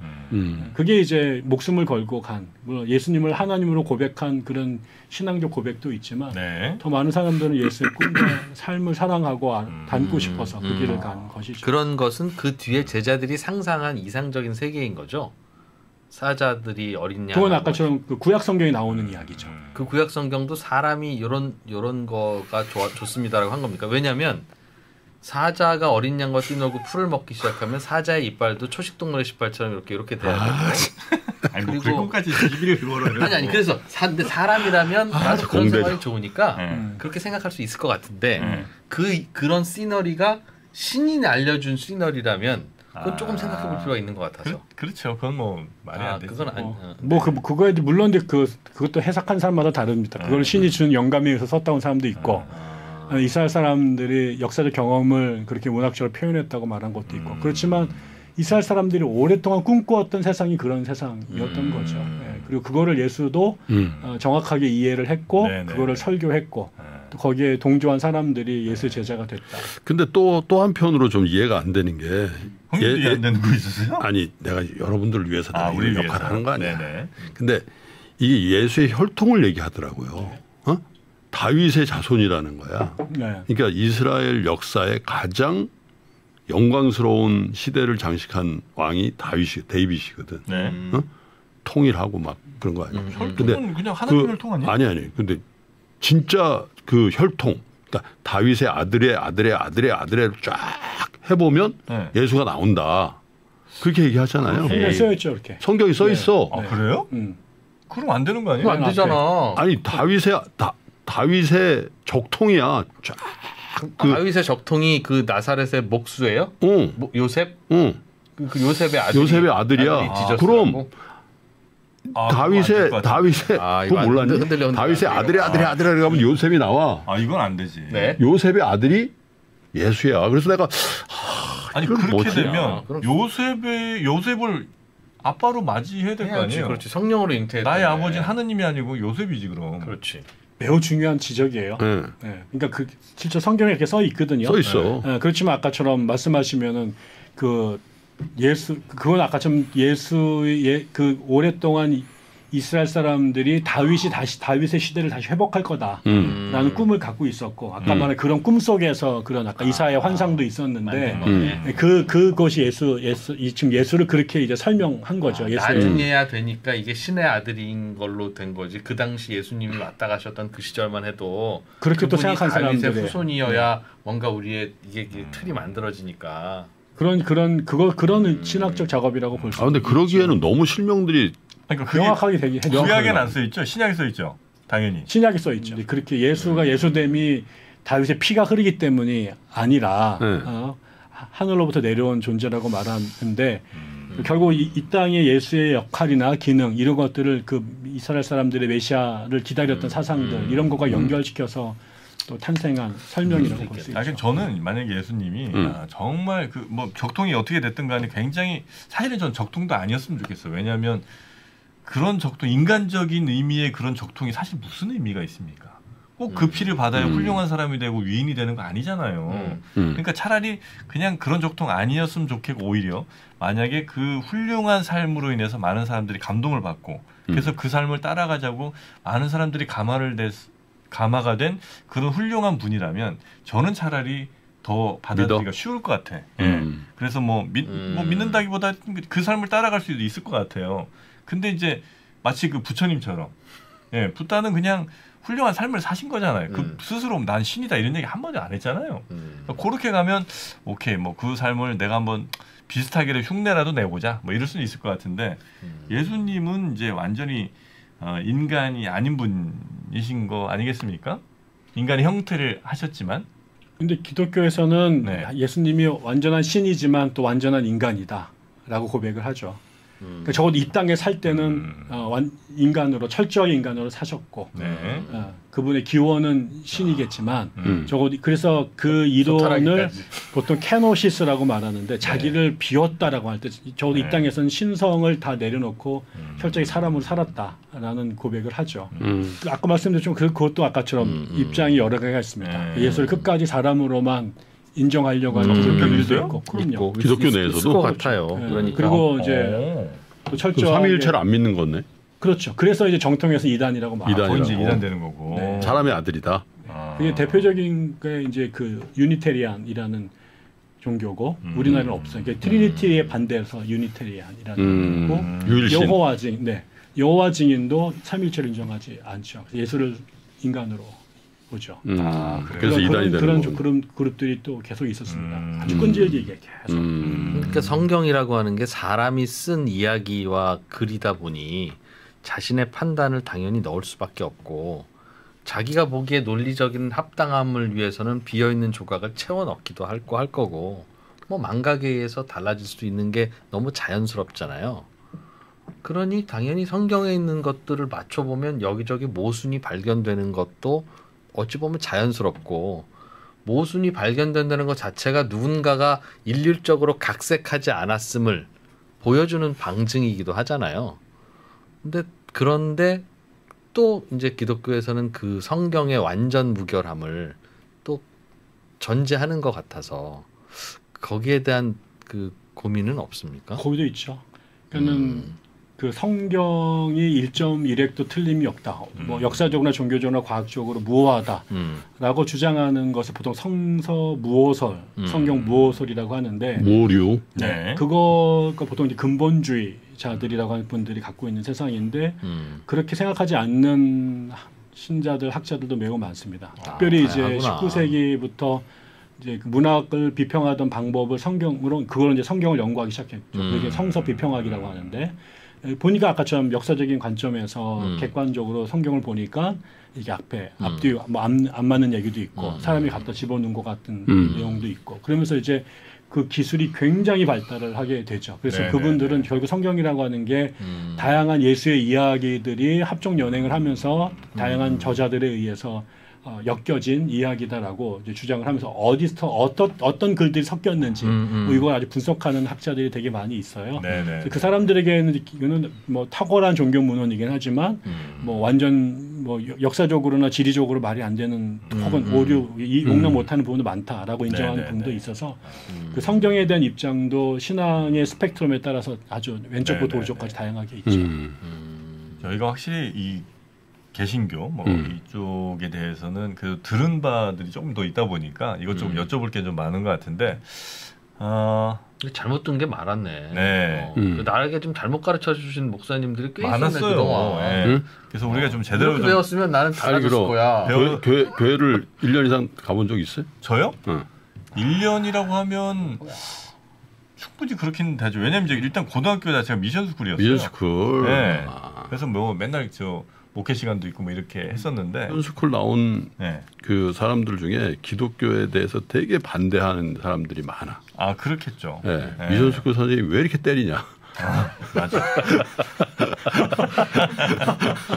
그게 이제 목숨을 걸고 간, 물론 예수님을 하나님으로 고백한 그런 신앙적 고백도 있지만 더 많은 사람들은 예수의 꿈과 삶을 사랑하고 닮고 싶어서 그 길을 간 것이죠. 그런 것은 그 뒤에 제자들이 상상한 이상적인 세계인 거죠. 사자들이 어린 양. 그건 아까처럼 그 구약 성경에 나오는 이야기죠. 그 구약 성경도 사람이 이런 거가 좋습니다라고 한 겁니까? 왜냐하면 사자가 어린 양과 뛰놀고 풀을 먹기 시작하면 사자의 이빨도 초식동물의 이빨처럼 이렇게 돼야 되고. 아니 뭐 그리고까지 시비를 걸어요. 아니 그래서 근데 사람이라면 나도 그런 생활이 좋으니까 그렇게 생각할 수 있을 것 같은데 그런 시너리가 신이 알려준 시너리라면 그건 조금 생각해볼 필요가 있는 것 같아서. 그렇죠. 그건 뭐 말이 안 되죠. 그건 그거에 물론 그것도 해석한 사람마다 다릅니다. 그걸 신이 준 영감에 의해서 썼다고 하는 사람도 있고. 이스라엘 사람들이 역사적 경험을 그렇게 문학적으로 표현했다고 말한 것도 있고. 그렇지만 이스라엘 사람들이 오랫동안 꿈꾸었던 세상이 그런 세상이었던 거죠. 그리고 그거를 예수도 정확하게 이해를 했고 그거를 설교했고 또 거기에 동조한 사람들이 예수의 제자가 됐다. 근데 또 한편으로 좀 이해가 안 되는 게 이해 안 되는 거 있으세요? 아니 내가 여러분들을 위해서 우리 역할을 하는 거 아니야. 근데 이게 예수의 혈통을 얘기하더라고요. 다윗의 자손이라는 거야. 그러니까 이스라엘 역사의 가장 영광스러운 시대를 장식한 왕이 데이빗이거든. 통일하고 막 그런 거 아니야. 혈통은 그냥 하나님 혈통 아니야? 아니. 근데 진짜 그 혈통, 그러니까 다윗의 아들의 쫙 해보면 예수가 나온다. 그렇게 얘기하잖아요. 성경에 써 있죠, 이렇게. 성경이 써 있어. 그래요? 그럼 안 되는 거 아니에요? 안 되잖아. 아니 다윗의 적통이야. 쫙. 다윗의 적통이 그 나사렛의 목수예요? 응. 요셉? 응. 그 요셉의 아들이야. 그럼 다윗의 그거 몰랐니? 다윗의 아들이라 그러면 요셉이 나와. 이건 안 되지. 네. 요셉의 아들이 예수야. 그래서 내가 아니 그렇게 되면 요셉을 아빠로 맞이해야 될 거 아니에요? 그렇지. 성령으로 잉태해. 나의 아버지는 하느님이 아니고 요셉이지 그럼. 그렇지. 매우 중요한 지적이에요. 네. 그러니까 그 실제 성경에 이렇게 써 있거든요. 써 있어. 네. 그렇지만 아까처럼 말씀하시면은 그건 아까처럼 그 오랫동안 이스라엘 사람들이 다윗의 시대를 다시 회복할 거다라는 꿈을 갖고 있었고 아까 말한 그런 꿈 속에서 그런 아까 이사야의 환상도 있었는데 그것이 지금 예수를 그렇게 이제 설명한 거죠. 나중에야 되니까 이게 신의 아들인 걸로 된 거지. 그 당시 예수님이 왔다 가셨던 그 시절만 해도 그렇게 또 생각한 사람들의 다윗의 후손이어야 뭔가 우리의 이게 틀이 만들어지니까. 그런 신학적 작업이라고 볼 수 있죠. 근데 그러기에는 너무 실명들이 그러니까 명확하게 되게 구약에는 안 써 있죠. 신약에 써 있죠. 당연히. 신약에 써 있죠. 그렇게 예수됨이 다윗의 피가 흐르기 때문이 아니라 하늘로부터 내려온 존재라고 말하는데 결국 이 땅의 예수의 역할이나 기능 이런 것들을 그 이스라엘 사람들의 메시아를 기다렸던 사상들 이런 것과 연결시켜서 또 탄생한 설명이라고 볼 수 있죠. 저는 만약에 예수님이 정말 뭐 적통이 어떻게 됐든 간에 굉장히 사실은 전 적통도 아니었으면 좋겠어요. 왜냐하면 그런 적통, 인간적인 의미의 그런 적통이 사실 무슨 의미가 있습니까? 꼭 그 피를 받아야 훌륭한 사람이 되고 위인이 되는 거 아니잖아요. 그러니까 차라리 그냥 그런 적통 아니었으면 좋겠고 오히려 만약에 그 훌륭한 삶으로 인해서 많은 사람들이 감동을 받고 그래서 그 삶을 따라가자고 많은 사람들이 감화가 된 그런 훌륭한 분이라면 저는 차라리 더 받아들이기가 쉬울 것 같아. 그래서 믿는다기보다 그 삶을 따라갈 수도 있을 것 같아요. 근데 이제 마치 그 부처님처럼 부다는 그냥 훌륭한 삶을 사신 거잖아요. 그 스스로 난 신이다 이런 얘기 한 번도 안 했잖아요. 그러니까 그렇게 가면 오케이 뭐 그 삶을 내가 한번 비슷하게 흉내라도 내보자 뭐 이럴 수는 있을 것 같은데 예수님은 이제 완전히 인간이 아닌 분이신 거 아니겠습니까? 인간의 형태를 하셨지만 근데 기독교에서는 예수님이 완전한 신이지만 또 완전한 인간이다라고 고백을 하죠. 그러니까 적어도 이 땅에 살 때는 인간으로 철저하게 인간으로 사셨고 그분의 기원은 신이겠지만 적어도 그래서 그 이론을 보통 케노시스라고 말하는데 자기를 비웠다라고 할 때 적어도 이 땅에서는 신성을 다 내려놓고 철저히 사람으로 살았다라는 고백을 하죠. 아까 말씀드렸지만 그것도 아까처럼 입장이 여러 개가 있습니다. 예수를 끝까지 사람으로만 인정하려고 하는 기독교도 있고, 그럼요. 기독교 내에서도 것 같아요. 그러니까. 그리고 이제 또 철저하게 삼위일체를 안 믿는 거네. 그렇죠. 그래서 이제 정통에서 이단이라고 말하고 이제 이단 되는 거고. 사람의 아들이다. 그게 대표적인 게 이제 그 유니테리안이라는 종교고 우리나라는 없어요. 그러니까 트리니티에 반대해서 유니테리안이라는 거고 유일신. 여호와 증인도 삼위일체를 인정하지 않죠. 예수를 인간으로 보죠. 그래서 이단이 되는 그런 그룹들이 또 계속 있었습니다. 아주 끈질기게 계속. 그러니까 성경이라고 하는 게 사람이 쓴 이야기와 글이다 보니 자신의 판단을 당연히 넣을 수밖에 없고 자기가 보기에 논리적인 합당함을 위해서는 비어있는 조각을 채워 넣기도 할 거고 뭐 망각에 의해서 달라질 수도 있는 게 너무 자연스럽잖아요. 그러니 당연히 성경에 있는 것들을 맞춰보면 여기저기 모순이 발견되는 것도 어찌 보면 자연스럽고 모순이 발견된다는 것 자체가 누군가가 일률적으로 각색하지 않았음을 보여주는 방증이기도 하잖아요. 그런데 또 이제 기독교에서는 그 성경의 완전 무결함을 또 전제하는 것 같아서 거기에 대한 그 고민은 없습니까? 거기도 있죠. 그러니까는 그 성경이 1.1획도 틀림이 없다. 뭐 역사적으로나 종교적으로나 과학적으로 무호하다라고 주장하는 것을 보통 성서 무호설, 성경 무호설이라고 하는데 무류. 그거가 보통 이제 근본주의자들이라고 하는 분들이 갖고 있는 세상인데 그렇게 생각하지 않는 신자들, 학자들도 매우 많습니다. 특별히 이제 19세기부터 이제 그 문학을 비평하던 방법을 성경으로 그걸 이제 성경을 연구하기 시작했죠. 그게 성서 비평학이라고 하는데. 보니까 아까처럼 역사적인 관점에서 객관적으로 성경을 보니까 이게 앞뒤 뭐 안 맞는 얘기도 있고 사람이 갖다 집어넣은 것 같은 내용도 있고 그러면서 이제 그 기술이 굉장히 발달을 하게 되죠. 그래서 그분들은 결국 성경이라고 하는 게 다양한 예수의 이야기들이 합종 연행을 하면서 다양한 저자들에 의해서 엮여진 이야기다라고 이제 주장을 하면서 어디서 어떤 글들이 섞였는지 뭐 이걸 아주 분석하는 학자들이 되게 많이 있어요. 그 사람들에게는 이거는 뭐 탁월한 종교 문헌이긴 하지만 뭐 완전 뭐 역사적으로나 지리적으로 말이 안 되는 혹은 오류 용납 못하는 부분도 많다라고 인정하는 부분도 있어서 그 성경에 대한 입장도 신앙의 스펙트럼에 따라서 아주 왼쪽부터 오른쪽까지 다양하게 있죠. 저희가 확실히 이 개신교 뭐 이쪽에 대해서는 그 들은 바들이 조금 더 있다 보니까 이것 좀 여쭤볼 게 좀 많은 것 같은데 잘못 든 게 많았네. 네. 나에게 좀 잘못 가르쳐 주신 목사님들이 꽤 많았어요. 네. 그래서 우리가 좀 제대로 좀 배웠으면 나는 달라졌을 거야. 교회를 1년 이상 가본 적 있어요? 저요? 1년이라고 하면 충분히 그렇긴 되죠. 왜냐면 이제 일단 고등학교 자체가 미션 스쿨이었어요. 미션 스쿨. 네. 그래서 뭐 맨날 목회 시간도 있고 뭐 이렇게 했었는데 미션스쿨 나온 그 사람들 중에 기독교에 대해서 되게 반대하는 사람들이 많아. 아 그렇겠죠. 네. 미션스쿨 선생님이 왜 이렇게 때리냐. 맞아.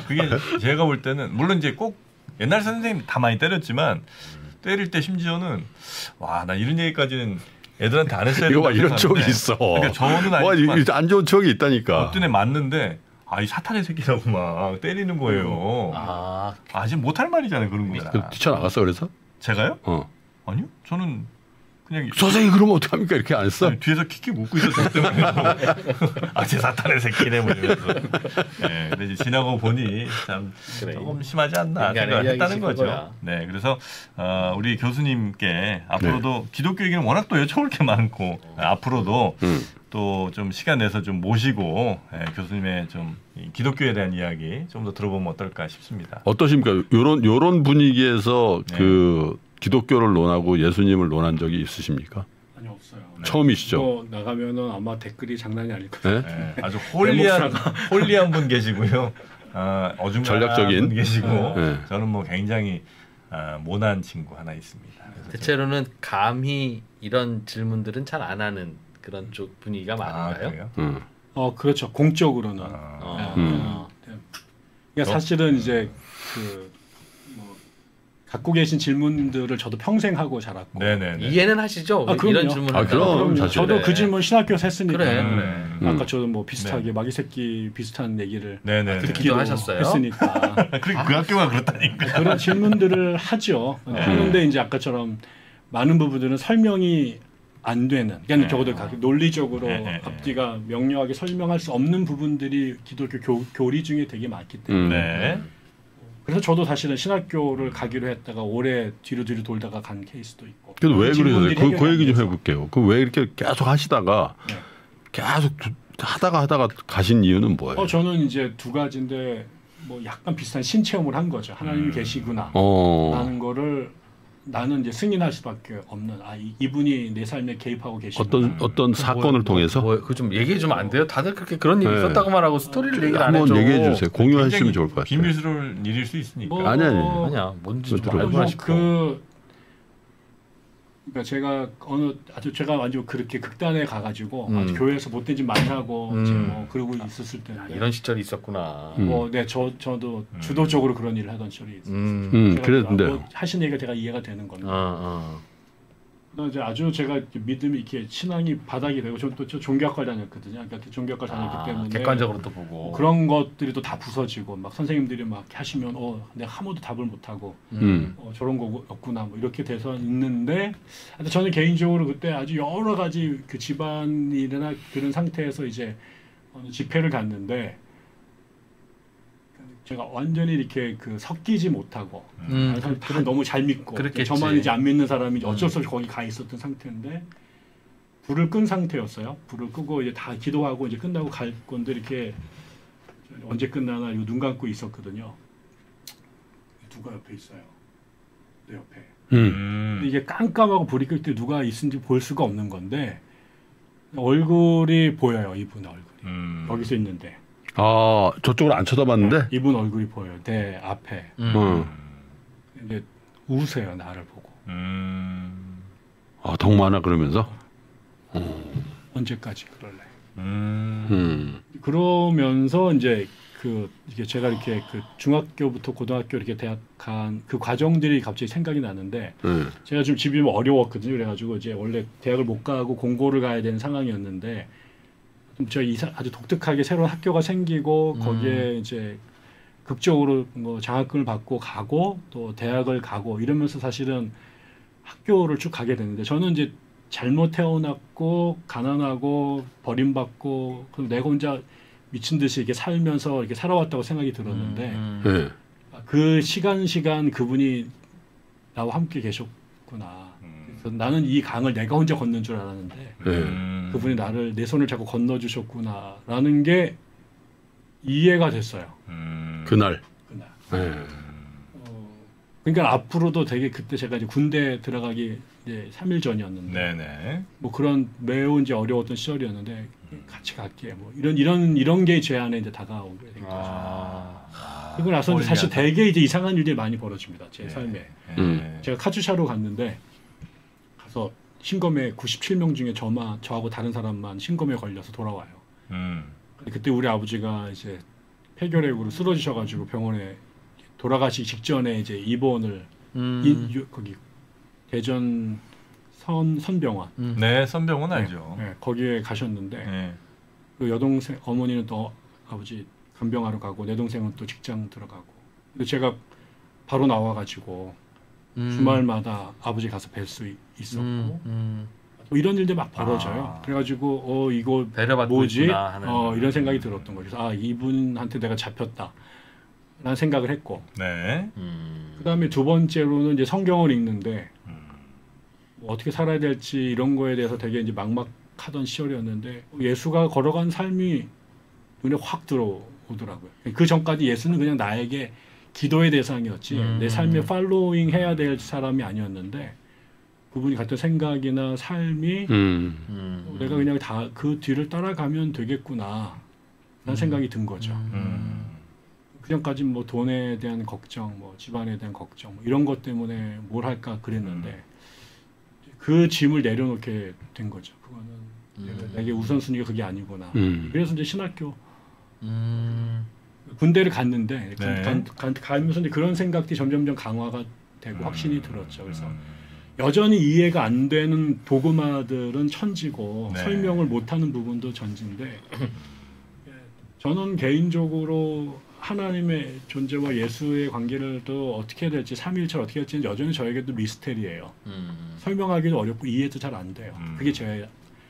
그게 제가 볼 때는 물론 이제 꼭 옛날 선생님 다 많이 때렸지만 때릴 때 심지어는 와 나 이런 얘기까지는 애들한테 안 했어야 된다. 이런 추억이 있어. 그러니까 저는 아니지만 안 좋은 추억이 있다니까. 어떤 애 맞는데 이 사탄의 새끼라고 막 때리는 거예요. 지금 못할 말이잖아요 그런 거. 뛰쳐나갔어 그래서? 제가요? 아니요. 저는 그냥 선생님 그러면 어떡합니까 이렇게 안 했어? 뒤에서 킥킥 웃고 있었기 때문에 제 사탄의 새끼네 뭐 이러면서. 네, 근데 이제 지나고 보니 참 조금 심하지 않나 생각했다는 거죠. 네, 그래서 우리 교수님께 앞으로도 기독교 얘기는 워낙 또 여쭤볼 게 많고 앞으로도 또 좀 시간 내서 좀 모시고 교수님의 좀 기독교에 대한 이야기 좀 더 들어보면 어떨까 싶습니다. 어떠십니까? 요런 분위기에서 그 기독교를 논하고 예수님을 논한 적이 있으십니까? 아니 없어요. 처음이시죠? 나가면은 아마 댓글이 장난이 아닐 거예요. 네? 아주 홀리한 분 계시고요. 어중간한 전략적인 분 계시고 저는 뭐 굉장히 모난 친구 하나 있습니다. 대체로는 감히 이런 질문들은 잘 안 하는 그런 쪽 분위기가 많은가요? 그렇죠. 공적으로는. 그러니까 사실은 이제 갖고 계신 질문들을 저도 평생 하고 자랐고 이해는 하시죠? 이런 질문을 그럼 저도 그 질문 신학교에서 했으니까 그래. 아까 저도 뭐 비슷하게 마귀 새끼 비슷한 얘기를 듣기도 하셨어요? 했으니까 그 학교가 그렇다니까 그런 질문들을 하죠. 하는데 이제 아까처럼 많은 부분들은 설명이 안 되는, 그러니까 적어도 논리적으로 앞뒤가 명료하게 설명할 수 없는 부분들이 기독교 교리 중에 되게 많기 때문에 그래서 저도 사실은 신학교를 가기로 했다가 오래 뒤로 돌다가 간 케이스도 있고. 그래서 왜 그러세요? 그 얘기 좀 해볼게요. 그 왜 이렇게 계속 하시다가 계속 하다가 가신 이유는 뭐예요? 저는 이제 두 가지인데 뭐 약간 비슷한 신체험을 한 거죠. 하나님이 계시구나 라는 거를 나는 이제 승인할 수밖에 없는 이분이 내 삶에 개입하고 계시구나. 어떤 사건을 통해서? 그 좀 얘기 좀 안 돼요? 다들 그렇게 그런 얘기 있었다고만 하고 스토리를 얘기를 안 해줘. 한번 얘기해 주세요. 공유하시면 좋을 것 같아요. 비밀스러운 일일 수 있으니까. 아니야. 뭔지 좀 알고 싶어. 그러니까 제가 완전 그렇게 극단에 가가지고 교회에서 못된 짓 많이 하고 이제 뭐 그러고 있었을 때 이런 시절이 있었구나. 저도 주도적으로 그런 일을 하던 시절이 있었어요. 그랬는데 하신 얘기가 제가 이해가 되는 건데. 이제 아주 제가 믿음이 이렇게 신앙이 바닥이 되고 저는 또 종교학과 다녔거든요. 그러니까 종교학과 다녔기 때문에 객관적으로 또 보고 그런 것들이 또 다 부서지고 막 선생님들이 막 하시면 내가 아무도 답을 못 하고 저런 거였구나 뭐 이렇게 돼서 있는데 저는 개인적으로 그때 아주 여러 가지 그 집안이나 그런 상태에서 이제 집회를 갔는데 제가 완전히 이렇게 섞이지 못하고 너무 잘 믿고 그렇겠지. 저만 이제 안 믿는 사람이 어쩔 수 없이 거기 가 있었던 상태인데 불을 끈 상태였어요. 불을 끄고 이제 다 기도하고 이제 끝나고 갈 건데 이렇게 언제 끝나나 이거 눈 감고 있었거든요. 누가 옆에 있어요. 내 옆에. 근데 이게 깜깜하고 불이 끌 때 누가 있는지 볼 수가 없는 건데 얼굴이 보여요. 이분 얼굴이. 거기서 있는데. 아 저쪽으로 안 쳐다봤는데 이분 얼굴이 보여요. 내 앞에. 근데 우세요 나를 보고. 아 덕만아 그러면서. 언제까지 그럴래? 그러면서 이제 이게 제가 이렇게 중학교부터 고등학교 이렇게 대학 간 그 과정들이 갑자기 생각이 나는데 제가 좀 집이 어려웠거든요. 그래가지고 이제 원래 대학을 못 가고 공고를 가야 되는 상황이었는데 제가 아주 독특하게 새로운 학교가 생기고 거기에 이제 극적으로 뭐 장학금을 받고 가고 또 대학을 가고 이러면서 사실은 학교를 쭉 가게 됐는데 저는 이제 잘못 태어났고 가난하고 버림받고 내가 혼자 미친 듯이 이렇게 살면서 이렇게 살아왔다고 생각이 들었는데 그 시간 그분이 나와 함께 계셨구나. 그래서 나는 이 강을 내가 혼자 건넌 줄 알았는데 그분이 내 손을 잡고 건너주셨구나라는 게 이해가 됐어요. 그날. 그러니까 앞으로도 되게 그때 제가 이제 군대 들어가기 이제 3일 전이었는데 뭐 그런 매우 이제 어려웠던 시절이었는데 같이 갈게 뭐 이런 게 제 안에 이제 다가오게 된 거죠. 그리고 나서 이제 사실 되게 이제 이상한 일들이 많이 벌어집니다. 제 삶에. 제가 카투샤로 갔는데 가서 신검에 97명 중에 저하고 다른 사람만 신검에 걸려서 돌아와요. 근데 그때 우리 아버지가 이제 폐결핵으로 쓰러지셔가지고 병원에 돌아가시기 직전에 이제 입원을 거기 대전 선병원. 네, 선병원 알죠. 네, 거기에 가셨는데 그 여동생 어머니는 또 아버지 간병하러 가고 내 동생은 또 직장 들어가고. 근데 제가 바로 나와가지고 주말마다 아버지 가서 뵐 수 있었고 뭐 이런 일들 막 벌어져요. 그래가지고 이거 뭐지? 이런 생각이 들었던 거죠. 그래서 이분한테 내가 잡혔다. 라는 생각을 했고. 그다음에 두 번째로는 이제 성경을 읽는데 뭐 어떻게 살아야 될지 이런 거에 대해서 되게 이제 막막하던 시절이었는데 예수가 걸어간 삶이 눈에 확 들어오더라고요. 그 전까지 예수는 그냥 나에게 기도의 대상이었지 내 삶에 팔로잉 해야 될 사람이 아니었는데 그분이 같은 생각이나 삶이 내가 그냥 다 그 뒤를 따라가면 되겠구나 라는 생각이 든 거죠. 그전까지 뭐 돈에 대한 걱정, 뭐 집안에 대한 걱정 뭐 이런 것 때문에 뭘 할까 그랬는데 그 짐을 내려놓게 된 거죠. 그거는 내게 우선순위가 그게 아니구나. 그래서 이제 신학교 군대를 갔는데 가면서 이제 그런 생각들이 점점점 강화가 되고 확신이 들었죠. 그래서 여전히 이해가 안 되는 도그마들은 천지고 설명을 못하는 부분도 전지인데 저는 개인적으로 하나님의 존재와 예수의 관계를 또 어떻게 해야 될지 삼위일체를 어떻게 해야 될지는 여전히 저에게도 미스테리예요. 설명하기도 어렵고 이해도 잘 안 돼요. 그게 저예요.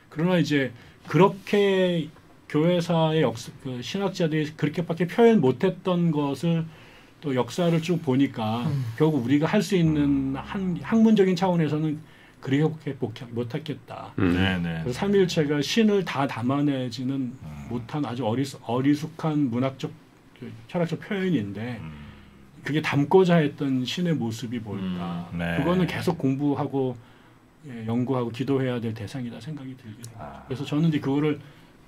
그러나 이제 그렇게 교회사의 그 신학자들이 그렇게밖에 표현 못했던 것을 또 역사를 쭉 보니까 결국 우리가 할 수 있는 학문적인 차원에서는 그렇게 못했겠다. 그래서 삼위일체가 신을 다 담아내지는 못한 아주 어리숙한 문학적 철학적 표현인데 그게 담고자 했던 신의 모습이 뭘까? 그거는 계속 공부하고 연구하고 기도해야 될 대상이다 생각이 들게 됩니다. 그래서 저는 이제 그거를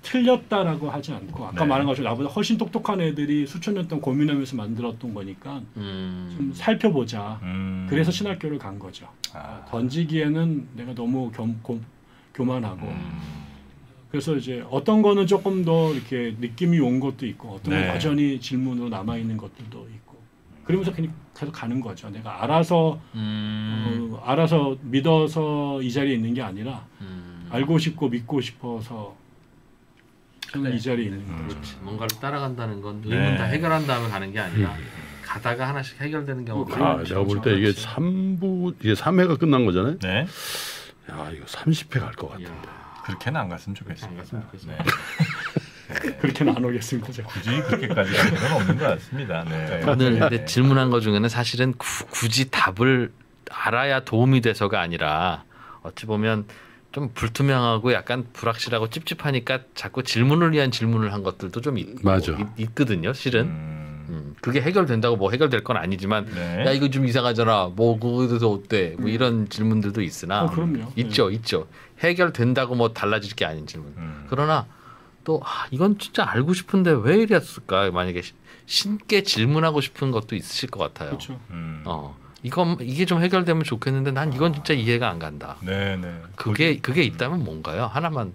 틀렸다라고 하지 않고 아까 말한 것처럼 나보다 훨씬 똑똑한 애들이 수천 년 동안 고민하면서 만들었던 거니까 좀 살펴보자. 그래서 신학교를 간 거죠. 던지기에는 내가 너무 교만하고 그래서 이제 어떤 거는 조금 더 이렇게 느낌이 온 것도 있고 어떤 건 여전히 질문으로 남아 있는 것들도 있고 그러면서 그냥 계속 가는 거죠. 내가 알아서 믿어서 이 자리에 있는 게 아니라 알고 싶고 믿고 싶어서 저는 이 자리에 있는 거죠. 뭔가를 따라간다는 건 의문 다 해결한 다음에 가는 게 아니라 가다가 하나씩 해결되는 경우가 많죠. 내가 볼 때 이게 3회가 끝난 거잖아요. 야 이거 30회 갈 것 같은데. 그렇게는 안 갔으면 좋겠어요. 그렇게는 안 오겠습니다. 굳이 그렇게까지 갈 필요는 없는 것 같습니다. 오늘 근데 질문한 것 중에는 사실은 굳이 답을 알아야 도움이 돼서가 아니라 어찌 보면 좀 불투명하고 약간 불확실하고 찝찝하니까 자꾸 질문을 위한 질문을 한 것들도 좀 있거든요. 실은 그게 해결된다고 뭐 해결될 건 아니지만 야 이거 좀 이상하잖아. 뭐 그거에 대해서 어때? 뭐 이런 질문들도 있으나 그럼요. 있죠. 해결된다고 뭐 달라질 게 아닌 질문. 그러나 또 이건 진짜 알고 싶은데 왜 이랬을까? 만약에 신께 질문하고 싶은 것도 있으실 것 같아요. 그렇죠. 이게 좀 해결되면 좋겠는데 난 이건 진짜 이해가 안 간다. 네네. 그게 있다면 뭔가요? 하나만.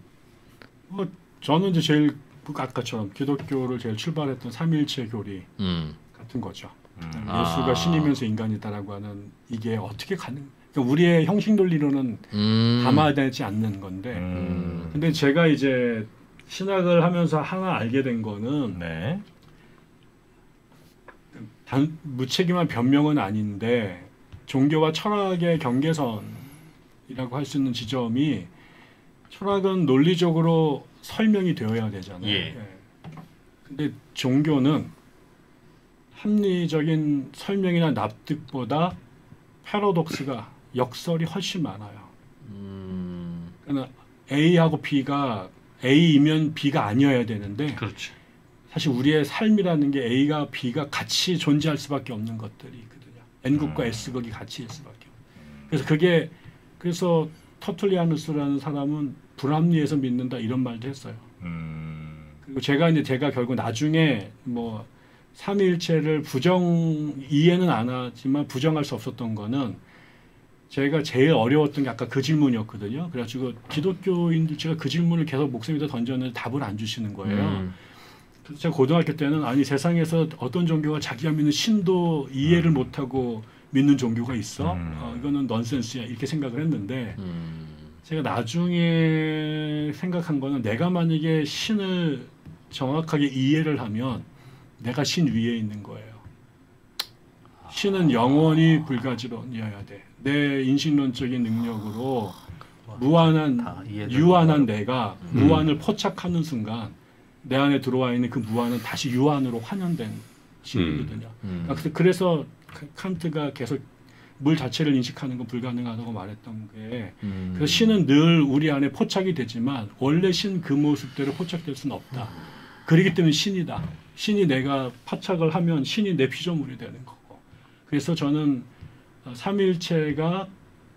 저는 이제 제일 아까처럼 기독교를 제일 출발했던 삼위일체 교리 같은 거죠. 예수가 신이면서 인간이다라고 하는 이게 어떻게 그러니까 우리의 형식 논리로는 담아되지 않는 건데. 근데 제가 이제 신학을 하면서 하나 알게 된 거는 네. 무책임한 변명은 아닌데 종교와 철학의 경계선이라고 할 수 있는 지점이 철학은 논리적으로 설명이 되어야 되잖아요. 예. 근데 종교는 합리적인 설명이나 납득보다 패러독스가 역설이 훨씬 많아요. 그러니까 A하고 B가 A이면 B가 아니어야 되는데 그렇지. 사실 우리의 삶이라는 게 A가 B가 같이 존재할 수밖에 없는 것들이 있거든요. N극과 S극이 같이 있을 수밖에 없어요. 그래서 터툴리아누스라는 사람은 불합리해서 믿는다 이런 말도 했어요. 그리고 제가 결국 나중에 뭐 삼위일체를 이해는 안 하지만 부정할 수 없었던 거는 제가 제일 어려웠던 게 아까 그 질문이었거든요. 그래가지고 기독교인들 제가 그 질문을 계속 목숨에다 던졌는데 답을 안 주시는 거예요. 그래서 제가 고등학교 때는 아니 세상에서 어떤 종교가 자기가 믿는 신도 이해를 못하고 믿는 종교가 있어? 이거는 넌센스야 이렇게 생각을 했는데 제가 나중에 생각한 거는 내가 만약에 신을 정확하게 이해를 하면 내가 신 위에 있는 거예요. 신은 영원히 불가지론이어야 돼. 내 인식론적인 능력으로 유한한 내가 무한을 포착하는 순간 내 안에 들어와 있는 그 무한은 다시 유한으로 환원된 신이거든요. 그래서 칸트가 계속 물 자체를 인식하는 건 불가능하다고 말했던 게 그래서 신은 늘 우리 안에 포착이 되지만 원래 신 그 모습대로 포착될 수는 없다. 그렇기 때문에 신이다. 신이 내가 포착을 하면 신이 내 피조물이 되는 거고. 그래서 저는 삼위일체가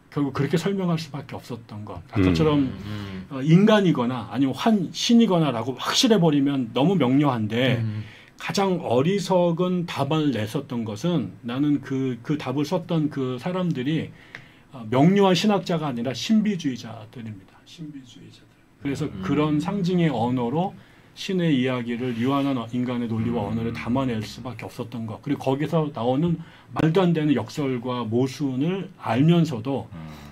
결국 그렇게 설명할 수밖에 없었던 것. 아까처럼 인간이거나 아니면 신이거나라고 확실해버리면 너무 명료한데 가장 어리석은 답을 냈었던 것은 나는 그 답을 썼던 그 사람들이 명료한 신학자가 아니라 신비주의자들입니다. 신비주의자들. 그래서 그런 상징의 언어로 신의 이야기를 유한한 인간의 논리와 언어를 담아낼 수밖에 없었던 것. 그리고 거기서 나오는 말도 안 되는 역설과 모순을 알면서도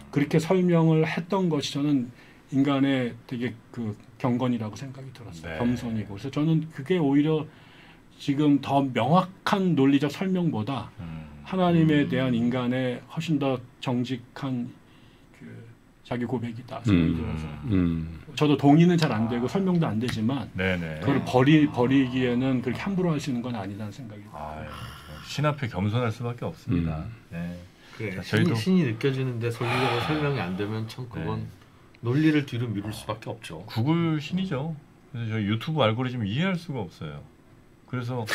그렇게 설명을 했던 것이 저는 인간의 되게 그 경건이라고 생각이 들었어요. 네. 겸손이고. 그래서 저는 그게 오히려 지금 더 명확한 논리적 설명보다 하나님에 대한 인간의 훨씬 더 정직한 그 자기 고백이다 생각이 들어서 저도 동의는 잘 안 되고 설명도 안 되지만 그걸 버리기에는 그렇게 함부로 할 수 있는 건 아니라는 생각이 들어요. 신 앞에 겸손할 수밖에 없습니다. 네. 그래, 신이 느껴지는데 논리적으로 설명이 안 되면 참 그건 논리를 뒤로 미룰 수밖에 없죠. 구글 신이죠. 그래서 저 유튜브 알고리즘 이해할 수가 없어요. 그래서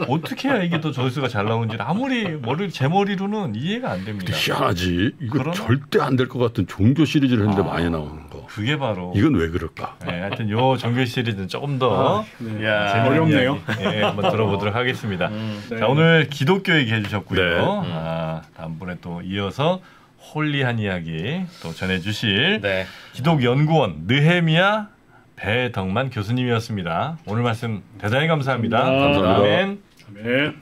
어떻게 해야 이게 더 조회수가 잘 나오는지 아무리 제 머리로는 이해가 안 됩니다. 희한하지. 이거 절대 안 될 것 같은 종교 시리즈를 했는데 많이 나오는 거. 그게 바로 이건 왜 그럴까? 네, 하여튼 요 종교 시리즈는 조금 더 어렵네요. 한번 들어보도록 하겠습니다. 자, 오늘 기독교 얘기 해주셨고요. 다음번에 또 이어서 홀리한 이야기 또 전해주실 기독연구원 느헤미야 배덕만 교수님이었습니다. 오늘 말씀 대단히 감사합니다. 감사합니다. 아멘. 아멘.